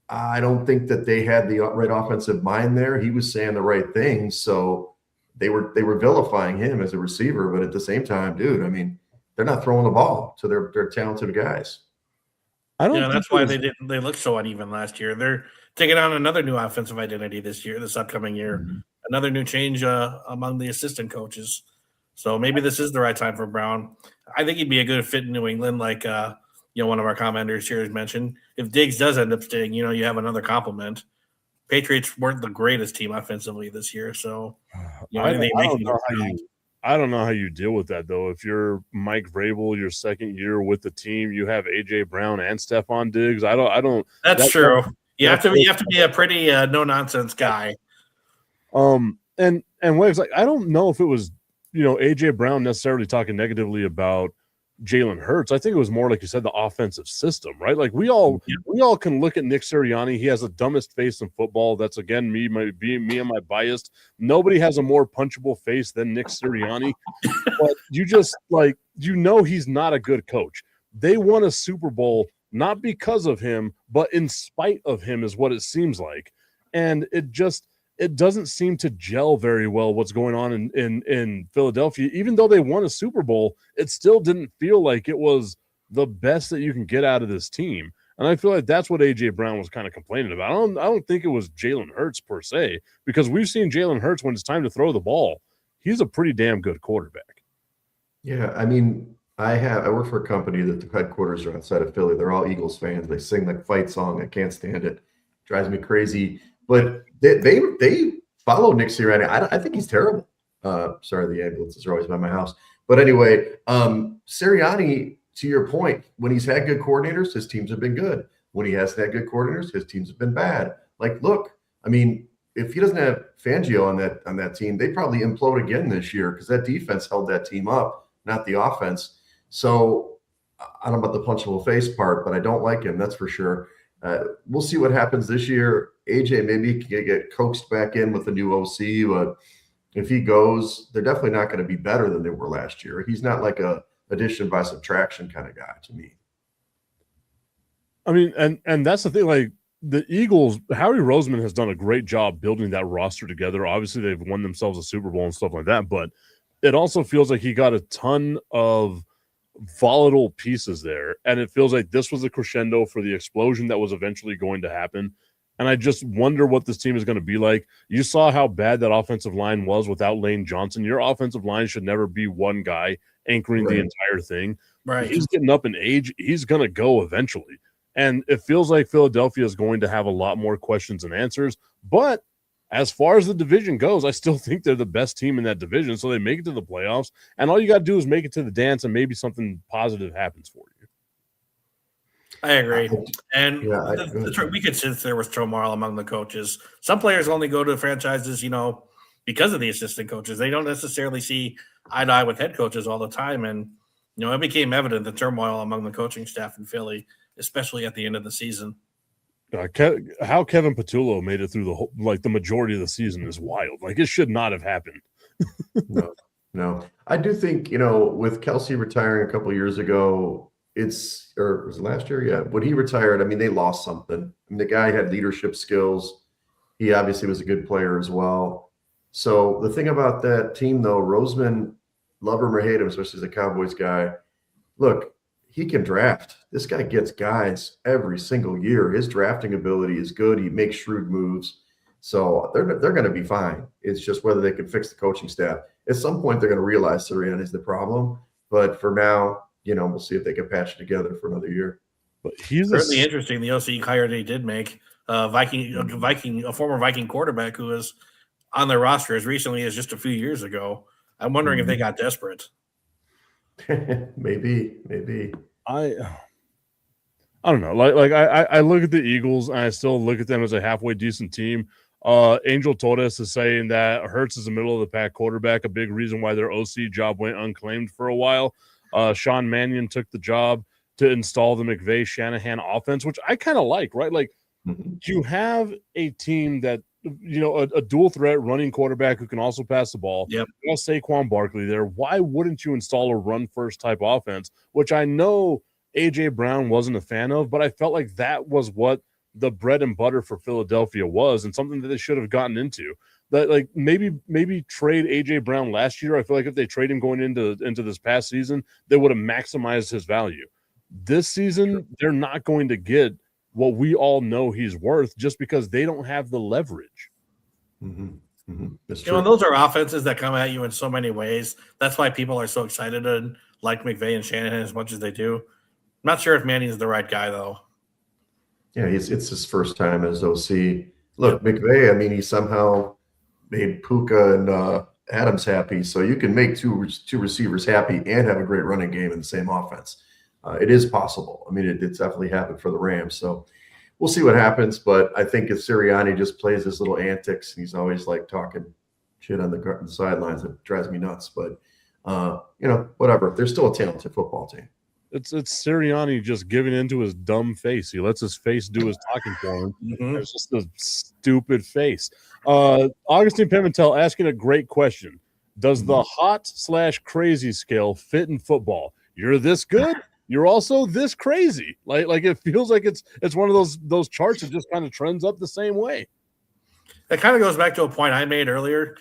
I don't think that they had the right offensive mind there. He was saying the right things, so they were vilifying him as a receiver. But at the same time, dude, I mean, they're not throwing the ball to their talented guys. That's why they looked so uneven last year. They're taking on another new offensive identity this upcoming year, Mm-hmm. another new change among the assistant coaches. So maybe this is the right time for Brown. I think he'd be a good fit in New England, like one of our commenters here has mentioned. If Diggs does end up staying, you have another compliment. Patriots weren't the greatest team offensively this year, so I don't know how you deal with that though. If you're Mike Vrabel, your second year with the team, you have AJ Brown and Stephon Diggs. I don't. That's true. You have to be a pretty no nonsense guy. And Waves, like, I don't know if it was AJ Brown necessarily talking negatively about Jalen Hurts. I think it was more like you said, the offensive system, right? Like we all can look at Nick Sirianni. He has the dumbest face in football. That's again me and my bias. Nobody has a more punchable face than Nick Sirianni. But you just he's not a good coach. They won a Super Bowl not because of him, but in spite of him, is what it seems like. And it doesn't seem to gel very well what's going on in Philadelphia. Even though they won a Super Bowl, it still didn't feel like it was the best that you can get out of this team. And I feel like that's what A.J. Brown was kind of complaining about. I don't think it was Jalen Hurts per se, because we've seen Jalen Hurts when it's time to throw the ball. He's a pretty damn good quarterback. Yeah, I mean, I work for a company that the headquarters are outside of Philly. They're all Eagles fans. They sing like fight song. I can't stand it. Drives me crazy. But they follow Nick Sirianni. I think he's terrible. Sorry, the ambulances are always by my house. But anyway, Sirianni, to your point, when he's had good coordinators, his teams have been good. When he hasn't had good coordinators, his teams have been bad. Like, look, I mean, if he doesn't have Fangio on that team, they probably implode again this year because that defense held that team up, not the offense. So I don't know about the punchable face part, but I don't like him. That's for sure. We'll see what happens this year. AJ maybe can get coaxed back in with a new OC, but if he goes, they're definitely not going to be better than they were last year. He's not like a addition by subtraction kind of guy to me. I mean, and that's the thing. Like the Eagles, Howie Roseman has done a great job building that roster together. Obviously, they've won themselves a Super Bowl and stuff like that, but it also feels like he got a ton of volatile pieces there, and it feels like this was a crescendo for the explosion that was eventually going to happen. And I just wonder what this team is going to be like. You saw how bad that offensive line was without Lane Johnson. Your offensive line should never be one guy anchoring the entire thing. Right. He's getting up in age. He's going to go eventually. And it feels like Philadelphia is going to have a lot more questions and answers. But as far as the division goes, I still think they're the best team in that division. So they make it to the playoffs. And all you got to do is make it to the dance, and maybe something positive happens for you. I agree. And we could sit there with turmoil among the coaches. Some players only go to franchises, because of the assistant coaches. They don't necessarily see eye to eye with head coaches all the time. And, it became evident the turmoil among the coaching staff in Philly, especially at the end of the season. How Kevin Patullo made it through the majority of the season is wild. Like, it should not have happened. No. I do think, with Kelsey retiring a couple of years ago, was it last year? Yeah. When he retired, they lost something. The guy had leadership skills. He obviously was a good player as well. So the thing about that team, though, Roseman, love him or hate him, especially as a Cowboys guy, look, he can draft. This guy gets guys every single year. His drafting ability is good. He makes shrewd moves. So they're going to be fine. It's just whether they can fix the coaching staff. At some point, they're going to realize Sirianni is the problem. But for now, we'll see if they can patch it together for another year. But he's certainly interesting. The OC hire they did make a former Viking quarterback who was on their roster as recently as just a few years ago. I'm wondering if they got desperate. Maybe. I don't know. I look at the Eagles and I still look at them as a halfway decent team. Angel Torres is saying that Hurts is a middle of the pack quarterback, a big reason why their OC job went unclaimed for a while. Sean Mannion took the job to install the McVay Shanahan offense, which I kind of like, right? Like, you have a team that, a dual threat running quarterback who can also pass the ball. Yep. You have Saquon Barkley there. Why wouldn't you install a run first type offense, which I know A.J. Brown wasn't a fan of, but I felt like that was what the bread and butter for Philadelphia was, and something that they should have gotten into. That, like, maybe trade A.J. Brown last year. I feel like if they trade him going into this past season, they would have maximized his value. This season, they're not going to get what we all know he's worth just because they don't have the leverage. That's true. And those are offenses that come at you in so many ways. That's why people are so excited to like McVay and Shanahan as much as they do. I'm not sure if Manning's the right guy, though. Yeah, it's his first time as OC. Look, McVay, he somehow made Puka and Adams happy. So you can make two receivers happy and have a great running game in the same offense. It is possible. It's definitely happened for the Rams. So we'll see what happens. But I think if Sirianni just plays his little antics, and he's always like talking shit on the sidelines, it drives me nuts. But, whatever. They're still a talented football team. It's Sirianni just giving into his dumb face. He lets his face do his talking for him. It's just a stupid face. Augustine Pimentel asking a great question. Does the hot/crazy scale fit in football? You're this good, you're also this crazy. Like it feels like it's one of those charts that just kind of trends up the same way. That kind of goes back to a point I made earlier.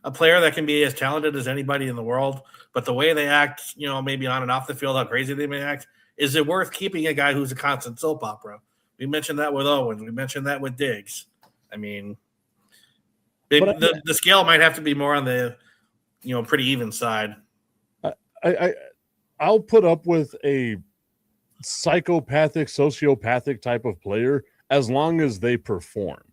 A player that can be as talented as anybody in the world, but the way they act, maybe on and off the field, how crazy they may act, is it worth keeping a guy who's a constant soap opera? We mentioned that with Owens. We mentioned that with Diggs. The scale might have to be more on the, pretty even side. I'll put up with a psychopathic, sociopathic type of player as long as they perform,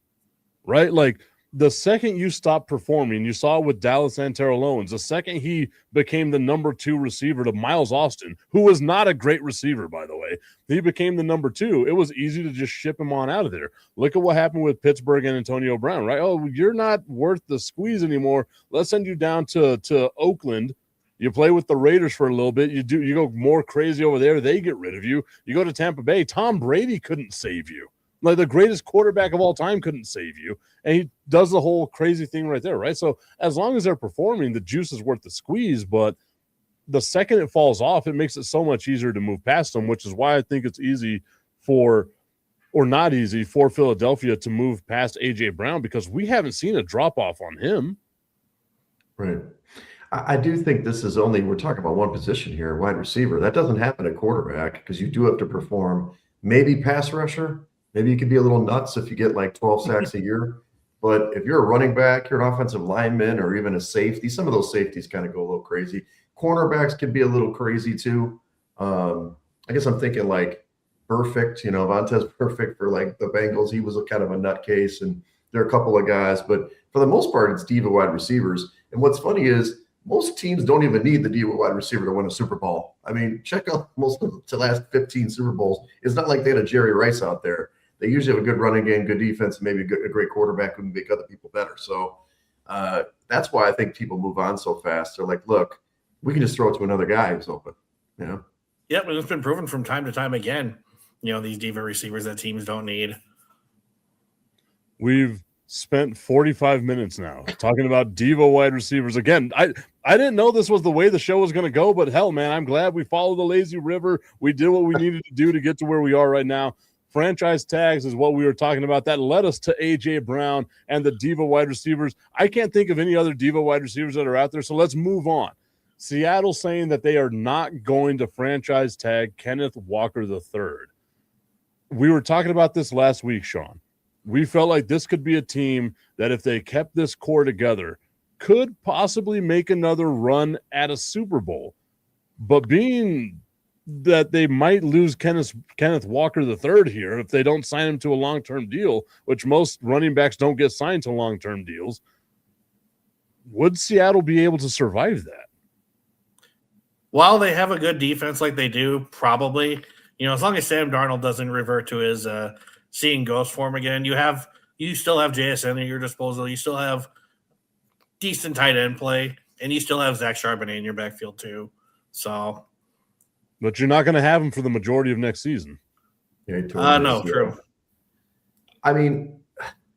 right? Like, the second you stop performing, you saw it with Dallas and Terrell Owens. The second he became the number 2 receiver to Miles Austin, who was not a great receiver, by the way, he became the number 2. It was easy to just ship him on out of there. Look at what happened with Pittsburgh and Antonio Brown, right? Oh, you're not worth the squeeze anymore. Let's send you down to Oakland. You play with the Raiders for a little bit. You go more crazy over there. They get rid of you. You go to Tampa Bay. Tom Brady couldn't save you. Like, the greatest quarterback of all time couldn't save you. And he does the whole crazy thing right there, right? So as long as they're performing, the juice is worth the squeeze. But the second it falls off, it makes it so much easier to move past them, which is why I think it's easy not easy for Philadelphia to move past A.J. Brown, because we haven't seen a drop-off on him. Right. I do think this is we're talking about one position here, wide receiver. That doesn't happen at quarterback because you do have to perform. Maybe pass rusher. Maybe you could be a little nuts if you get like 12 sacks a year. But if you're a running back, you're an offensive lineman, or even a safety, some of those safeties kind of go a little crazy. Cornerbacks can be a little crazy too. I guess I'm thinking like Perfect, Vontaze Perfect for like the Bengals. He was a kind of a nutcase, and there are a couple of guys, but for the most part, it's diva wide receivers. And what's funny is most teams don't even need the diva wide receiver to win a Super Bowl. I mean, check out most of the last 15 Super Bowls. It's not like they had a Jerry Rice out there. They usually have a good running game, good defense, and maybe a great quarterback who can make other people better. So that's why I think people move on so fast. They're like, look, we can just throw it to another guy who's open, Yep, and it's been proven from time to time again, these diva receivers that teams don't need. We've spent 45 minutes now talking about diva wide receivers. Again, I didn't know this was the way the show was going to go, but hell, man, I'm glad we followed the lazy river. We did what we needed to do to get to where we are right now. Franchise tags is what we were talking about. That led us to A.J. Brown and the diva wide receivers. I can't think of any other diva wide receivers that are out there, so let's move on. Seattle saying that they are not going to franchise tag Kenneth Walker III. We were talking about this last week, Sean. We felt like this could be a team that, if they kept this core together, could possibly make another run at a Super Bowl. But being that they might lose Kenneth Walker III here if they don't sign him to a long-term deal, which most running backs don't get signed to long-term deals, would Seattle be able to survive that? While they have a good defense like they do, probably, as long as Sam Darnold doesn't revert to his seeing ghost form again, you still have JSN at your disposal. You still have decent tight end play, and you still have Zach Charbonnet in your backfield too. So, but you're not going to have him for the majority of next season. Yeah, no, true. I mean,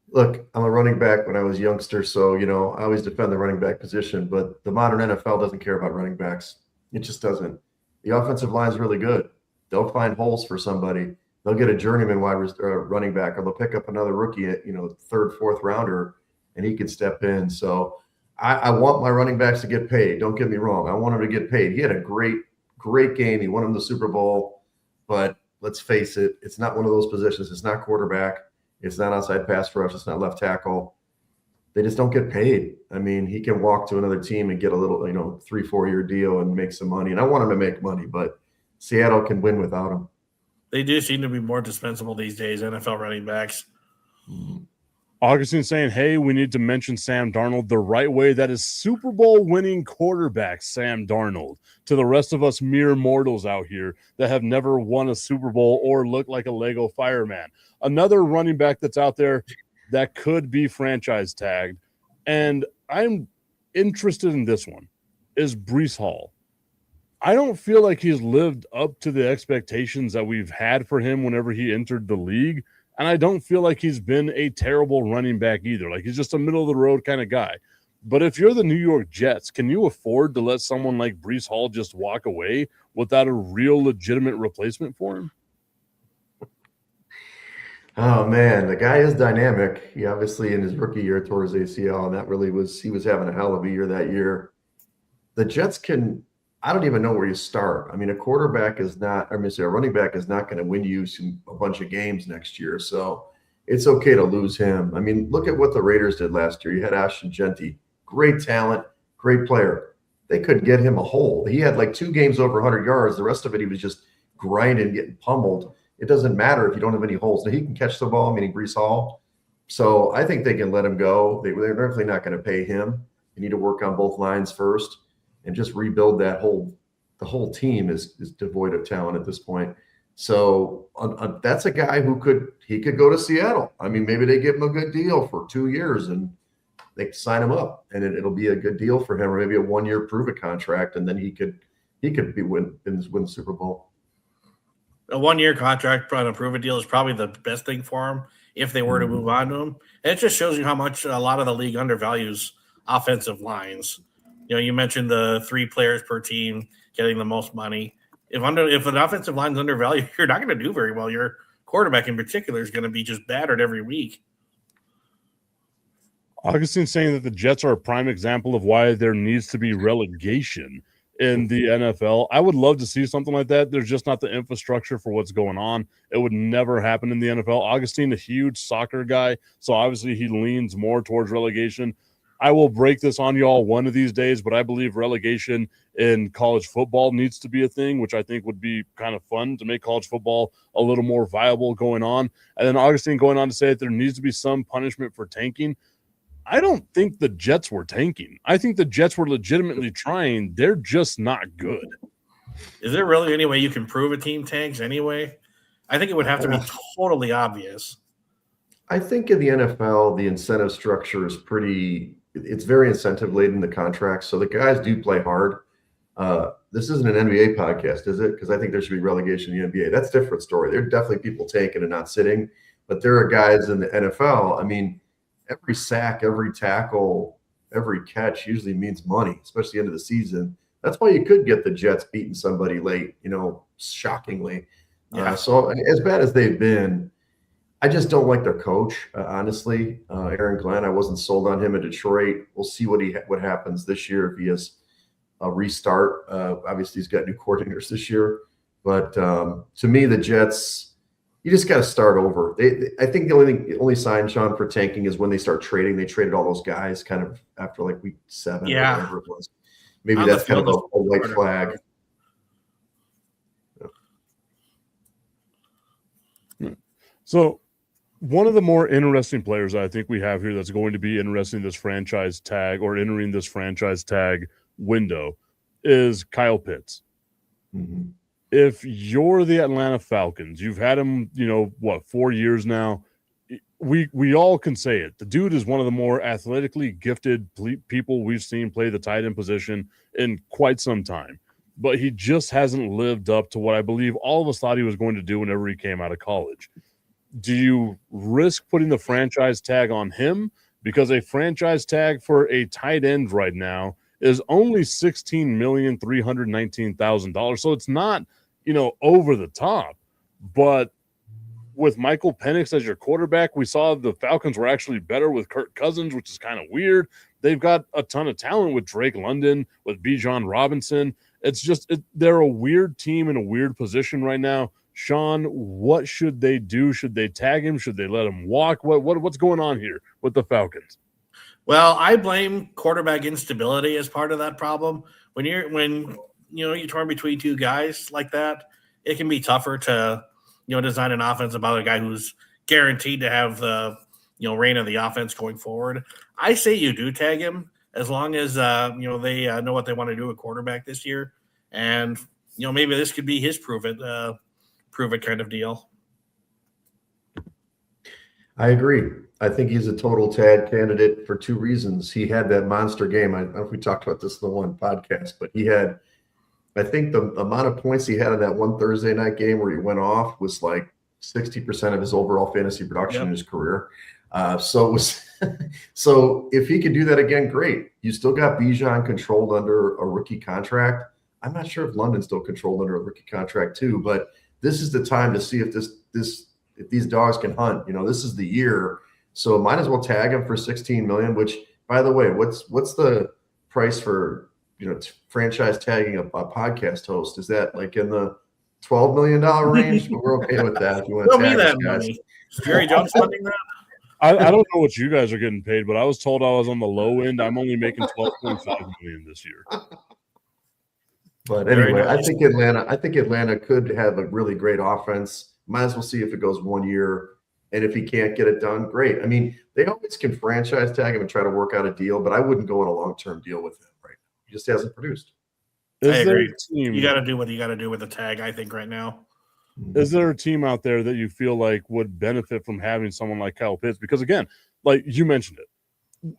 look, I'm a running back when I was a youngster, so I always defend the running back position. But the modern NFL doesn't care about running backs. It just doesn't. The offensive line is really good. They'll find holes for somebody. They'll get a journeyman running back, or they'll pick up another rookie at third, fourth rounder, and he can step in. So I want my running backs to get paid. Don't get me wrong. I want him to get paid. He had a great game. He won him the Super Bowl. But let's face it, it's not one of those positions. It's not quarterback. It's not outside pass rush. It's not left tackle. They just don't get paid. I mean, he can walk to another team and get a little, 3-4 year deal and make some money. And I want him to make money, but Seattle can win without him. They do seem to be more dispensable these days, NFL running backs. Augustine saying, hey, we need to mention Sam Darnold the right way. That is Super Bowl winning quarterback Sam Darnold. To the rest of us mere mortals out here that have never won a Super Bowl or look like a Lego fireman. Another running back that's out there that could be franchise tagged, and I'm interested in this one, is Breece Hall. I don't feel like he's lived up to the expectations that we've had for him whenever he entered the league, and I don't feel like he's been a terrible running back either. Like, he's just a middle-of-the-road kind of guy. But if you're the New York Jets, can you afford to let someone like Breece Hall just walk away without a real legitimate replacement for him? Oh, man, the guy is dynamic. He obviously in his rookie year tore his ACL, and that really he was having a hell of a year that year. The Jets I don't even know where you start. I mean, a running back is not going to win you a bunch of games next year. So it's okay to lose him. I mean, look at what the Raiders did last year. You had Ashton Genty, great talent, great player. They couldn't get him a hold. He had like 2 games over 100 yards. The rest of it, he was just grinding, getting pummeled. It doesn't matter if you don't have any holes. Now, he can catch the ball, meaning Breece Hall. So I think they can let him go. They're definitely not going to pay him. They need to work on both lines first and just rebuild that the whole team is devoid of talent at this point. So that's a guy who could go to Seattle. I mean, maybe they give him a good deal for 2 years and they sign him up, and it'll be a good deal for him, or maybe a 1-year prove-it contract, and then he could win the Super Bowl. A 1-year contract on a prove-it deal is probably the best thing for him if they were to move on to him. And it just shows you how much a lot of the league undervalues offensive lines. You mentioned the 3 players per team getting the most money. If an offensive line's undervalued, you're not going to do very well. Your quarterback in particular is going to be just battered every week. Augustine saying that the Jets are a prime example of why there needs to be relegation. in the NFL. I would love to see something like that. There's just not the infrastructure for what's going on. It would never happen in the NFL. Augustine, a huge soccer guy, so obviously he leans more towards relegation. I will break this on y'all one of these days, but I believe relegation in college football needs to be a thing, which I think would be kind of fun to make college football a little more viable going on. And then Augustine going on to say that there needs to be some punishment for tanking. I don't think the Jets were tanking. I think the Jets were legitimately trying. They're just not good. Is there really any way you can prove a team tanks anyway? I think it would have to be totally obvious. I think in the NFL, the incentive structure is it's very incentive laden in the contracts. So the guys do play hard. This isn't an NBA podcast, is it? Because I think there should be relegation in the NBA. That's a different story. There are definitely people taking and not sitting, but there are guys in the NFL. I mean, every sack, every tackle, every catch usually means money, especially the end of the season. That's why you could get the Jets beating somebody late, shockingly. Yeah. So as bad as they've been, I just don't like their coach, honestly. Aaron Glenn, I wasn't sold on him in Detroit. We'll see what happens this year if he has a restart. Obviously, he's got new coordinators this year. But to me, the Jets, you just got to start over. I think the only sign, Sean, for tanking is when they start trading. They traded all those guys kind of after like week 7 or whatever it was. Maybe that's kind of a white flag. So one of the more interesting players I think we have here that's going to be interesting this franchise tag or entering this franchise tag window is Kyle Pitts. Mm-hmm. If you're the Atlanta Falcons, you've had him, 4 years now. We all can say it. The dude is one of the more athletically gifted people we've seen play the tight end position in quite some time. But he just hasn't lived up to what I believe all of us thought he was going to do whenever he came out of college. Do you risk putting the franchise tag on him? Because a franchise tag for a tight end right now is only $16,319,000. So it's not, over the top. But with Michael Penix as your quarterback, we saw the Falcons were actually better with Kirk Cousins, which is kind of weird. They've got a ton of talent with Drake London, with Bijan Robinson. It's just they're a weird team in a weird position right now. Sean, what should they do? Should they tag him? Should they let him walk? What's going on here with the Falcons? Well, I blame quarterback instability as part of that problem. When you're torn between two guys like that, it can be tougher to design an offense about a guy who's guaranteed to have the reign of the offense going forward. I say you do tag him as long as they know what they want to do at quarterback this year, and maybe this could be his prove it kind of deal. I agree. I think he's a total tag candidate for 2 reasons. He had that monster game. I don't know if we talked about this in the one podcast, but he had, I think the amount of points he had in that one Thursday night game where he went off was like 60% of his overall fantasy production in his career. So if he could do that again, great. You still got Bijan controlled under a rookie contract. I'm not sure if London's still controlled under a rookie contract too, but this is the time to see if if these dogs can hunt. This is the year. So might as well tag him for $16 million, which, by the way, what's the price for franchise tagging a podcast host? Is that like in the $12 million range? But we're okay with that. If you want to tag that guys. money. Is Jerry Jones funding that? I don't know what you guys are getting paid, but I was told I was on the low end. I'm only making $12.5 million this year. But anyway, I think Atlanta could have a really great offense. Might as well see if it goes 1 year. And if he can't get it done, great. I mean, they always can franchise tag him and try to work out a deal, but I wouldn't go on a long-term deal with him right now. He just hasn't produced. I agree. You got to do what you got to do with the tag, I think, right now. Is there a team out there that you feel like would benefit from having someone like Kyle Pitts? Because, again, like you mentioned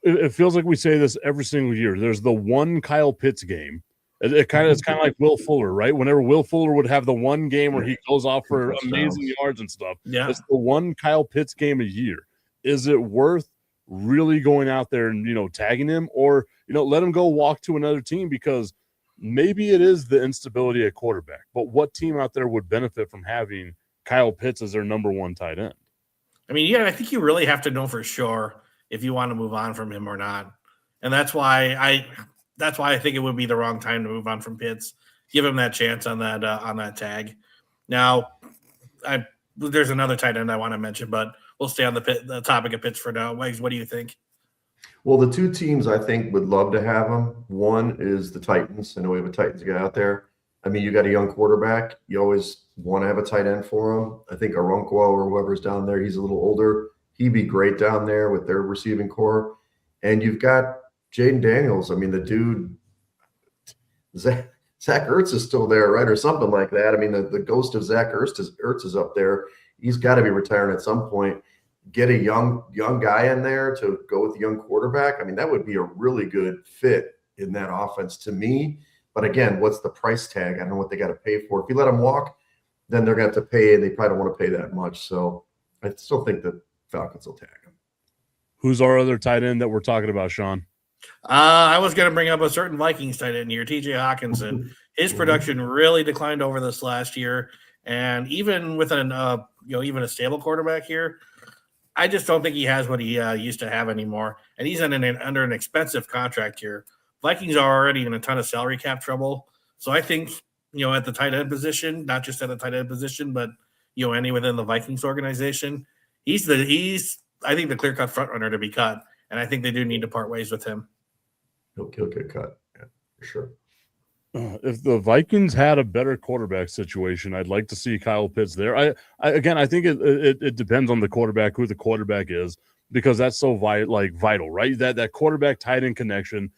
it feels like we say this every single year. There's the one Kyle Pitts game. It's kind of like Will Fuller, right? Whenever Will Fuller would have the one game where he goes off for amazing yards and stuff, it's the one Kyle Pitts game a year. Is it worth really going out there and tagging him, or let him go walk to another team? Because maybe it is the instability at quarterback, but what team out there would benefit from having Kyle Pitts as their number one tight end? I mean, I think you really have to know for sure if you want to move on from him or not, and that's why that's why I think it would be the wrong time to move on from Pitts. Give him that chance on that tag. Now, there's another tight end I want to mention, but we'll stay on the topic of Pitts for now. Wags, what do you think? Well, the two teams I think would love to have him. One is the Titans. I know we have a Titans guy out there. I mean, you got a young quarterback. You always want to have a tight end for him. I think Aronquo or whoever's down there, he's a little older. He'd be great down there with their receiving core. And you've got Jaden Daniels. I mean, the dude, Zach Ertz is still there, right? Or something like that. I mean, the ghost of Zach Ertz is up there. He's got to be retiring at some point. Get a young guy in there to go with the young quarterback. I mean, that would be a really good fit in that offense to me. But again, what's the price tag? I don't know what they got to pay for. If you let them walk, then they're going to have to pay, and they probably don't want to pay that much. So I still think the Falcons will tag him. Who's our other tight end that we're talking about, Sean? I was going to bring up a certain Vikings tight end here, TJ Hawkinson. His production really declined over this last year, and even with even a stable quarterback here, I just don't think he has what he used to have anymore. And he's under an expensive contract here. Vikings are already in a ton of salary cap trouble, so I think at the tight end position, not just at the tight end position, but any within the Vikings organization, he's I think the clear cut front runner to be cut, and I think they do need to part ways with him. He'll get cut, yeah, for sure. If the Vikings had a better quarterback situation, I'd like to see Kyle Pitts there. I think it depends on the quarterback, who the quarterback is, because that's so vital, right? That quarterback tight end connection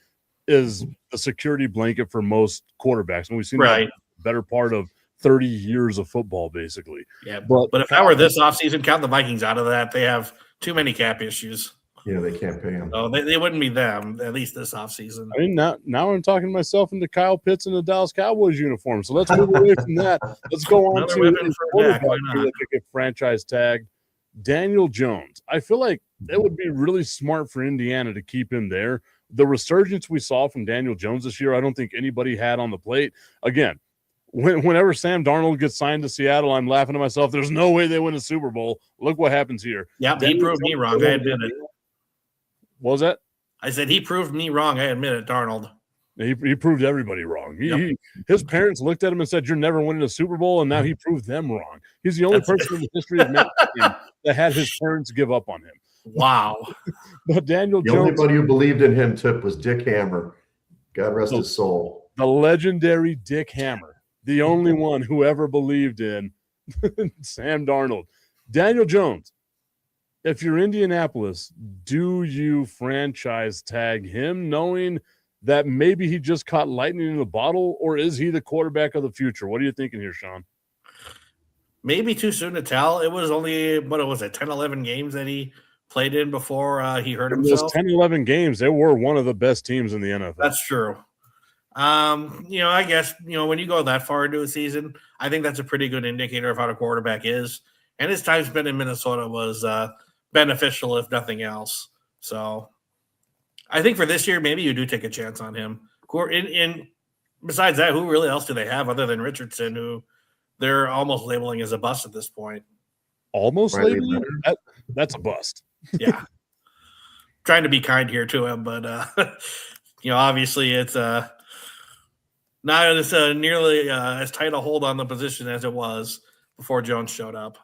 is a security blanket for most quarterbacks, and we've seen that better part of 30 years of football, basically. Yeah, but if I were this offseason, count the Vikings out of that. They have too many cap issues. Yeah, they can't pay him. Oh, they wouldn't be them, at least this offseason. I mean, now I'm talking myself into Kyle Pitts in the Dallas Cowboys uniform. So let's move away from that. Let's go on to the quarterback that get franchise tagged, Daniel Jones. I feel like it would be really smart for Indiana to keep him there. The resurgence we saw from Daniel Jones this year, I don't think anybody had on the plate. Again, whenever Sam Darnold gets signed to Seattle, I'm laughing to myself. There's no way they win a Super Bowl. Look what happens here. Yeah, he proved me wrong. I admit it. What was that? I said he proved me wrong. I admit it, Darnold. He proved everybody wrong. His parents looked at him and said, "You're never winning a Super Bowl," and now he proved them wrong. He's the only person in the history of mankind that had his parents give up on him. Wow. But Daniel the Jones, only buddy who believed in him, Tip, was Dick Hammer. God rest his soul. The legendary Dick Hammer, the only one who ever believed in Sam Darnold. Daniel Jones, if you're Indianapolis, do you franchise tag him knowing that maybe he just caught lightning in the bottle, or is he the quarterback of the future? What are you thinking here, Sean? Maybe too soon to tell. It was only, 10, 11 games that he played in before he hurt himself. Those 10, 11 games, they were one of the best teams in the NFL. That's true. I guess, when you go that far into a season, I think that's a pretty good indicator of how the quarterback is. And his time spent in Minnesota was beneficial, if nothing else. So I think for this year, maybe you do take a chance on him. Besides that, who really else do they have other than Richardson, who they're almost labeling as a bust at this point? Almost labeling? That's a bust. Yeah. Trying to be kind here to him, but, obviously it's not as nearly as tight a hold on the position as it was before Jones showed up.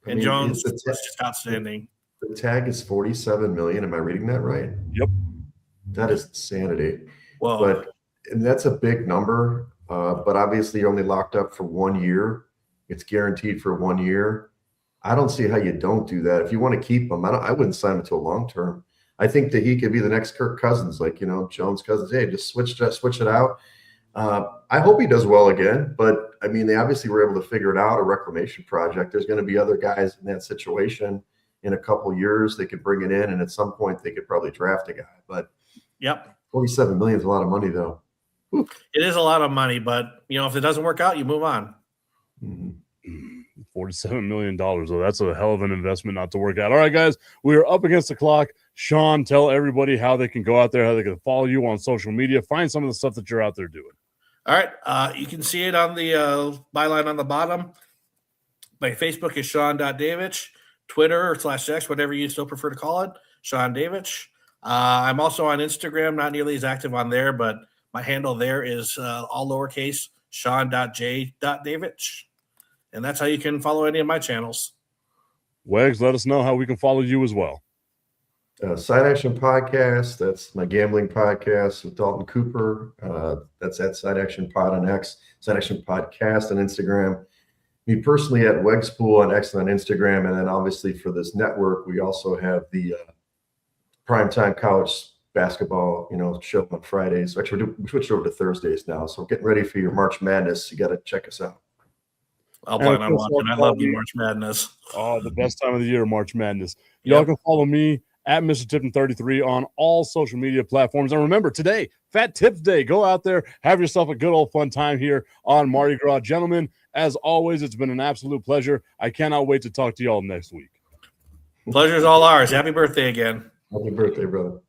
And Jones was just outstanding. The tag is $47 million. Am I reading that right? Yep. That is insanity. Well, and that's a big number. But obviously you're only locked up for 1 year. It's guaranteed for 1 year. I don't see how you don't do that. If you want to keep him, I wouldn't sign him to a long term. I think that he could be the next Kirk Cousins, Jones Cousins. Hey, just switch it out. I hope he does well again, but I mean, they obviously were able to figure it out, a reclamation project. There's going to be other guys in that situation in a couple of years. They could bring it in, and at some point they could probably draft a guy. But yep, $47 million is a lot of money, though. Whew. It is a lot of money, but if it doesn't work out, you move on. Mm-hmm. $47 million. So that's a hell of an investment not to work out. All right, guys, we are up against the clock. Sean, tell everybody how they can go out there, how they can follow you on social media, find some of the stuff that you're out there doing. All right. You can see it on the byline on the bottom. My Facebook is Sean.Davich, Twitter /X, whatever you still prefer to call it, Sean Davich. I'm also on Instagram, not nearly as active on there, but My handle there is all lowercase Sean.J.Davidge. And that's how you can follow any of my channels. Wags, let us know how we can follow you as well. Side Action Podcast. That's my gambling podcast with Dalton Cooper. That's at Side Action Pod on X, Side Action Podcast on Instagram. Me personally at Wegspool on X and on Instagram. And then obviously for this network, we also have the Primetime College Basketball, show on Fridays. Actually, we switched over to Thursdays now. So getting ready for your March Madness. You got to check us out. I'll plan on watching. I love you, March Madness. Oh, the best time of the year, March Madness. Y'all can follow me at Mr. Tipton 33 on all social media platforms. And remember, today, Fat Tips Day. Go out there, have yourself a good old fun time here on Mardi Gras. Gentlemen, as always, it's been an absolute pleasure. I cannot wait to talk to y'all next week. Pleasure's all ours. Happy birthday again. Happy birthday, brother.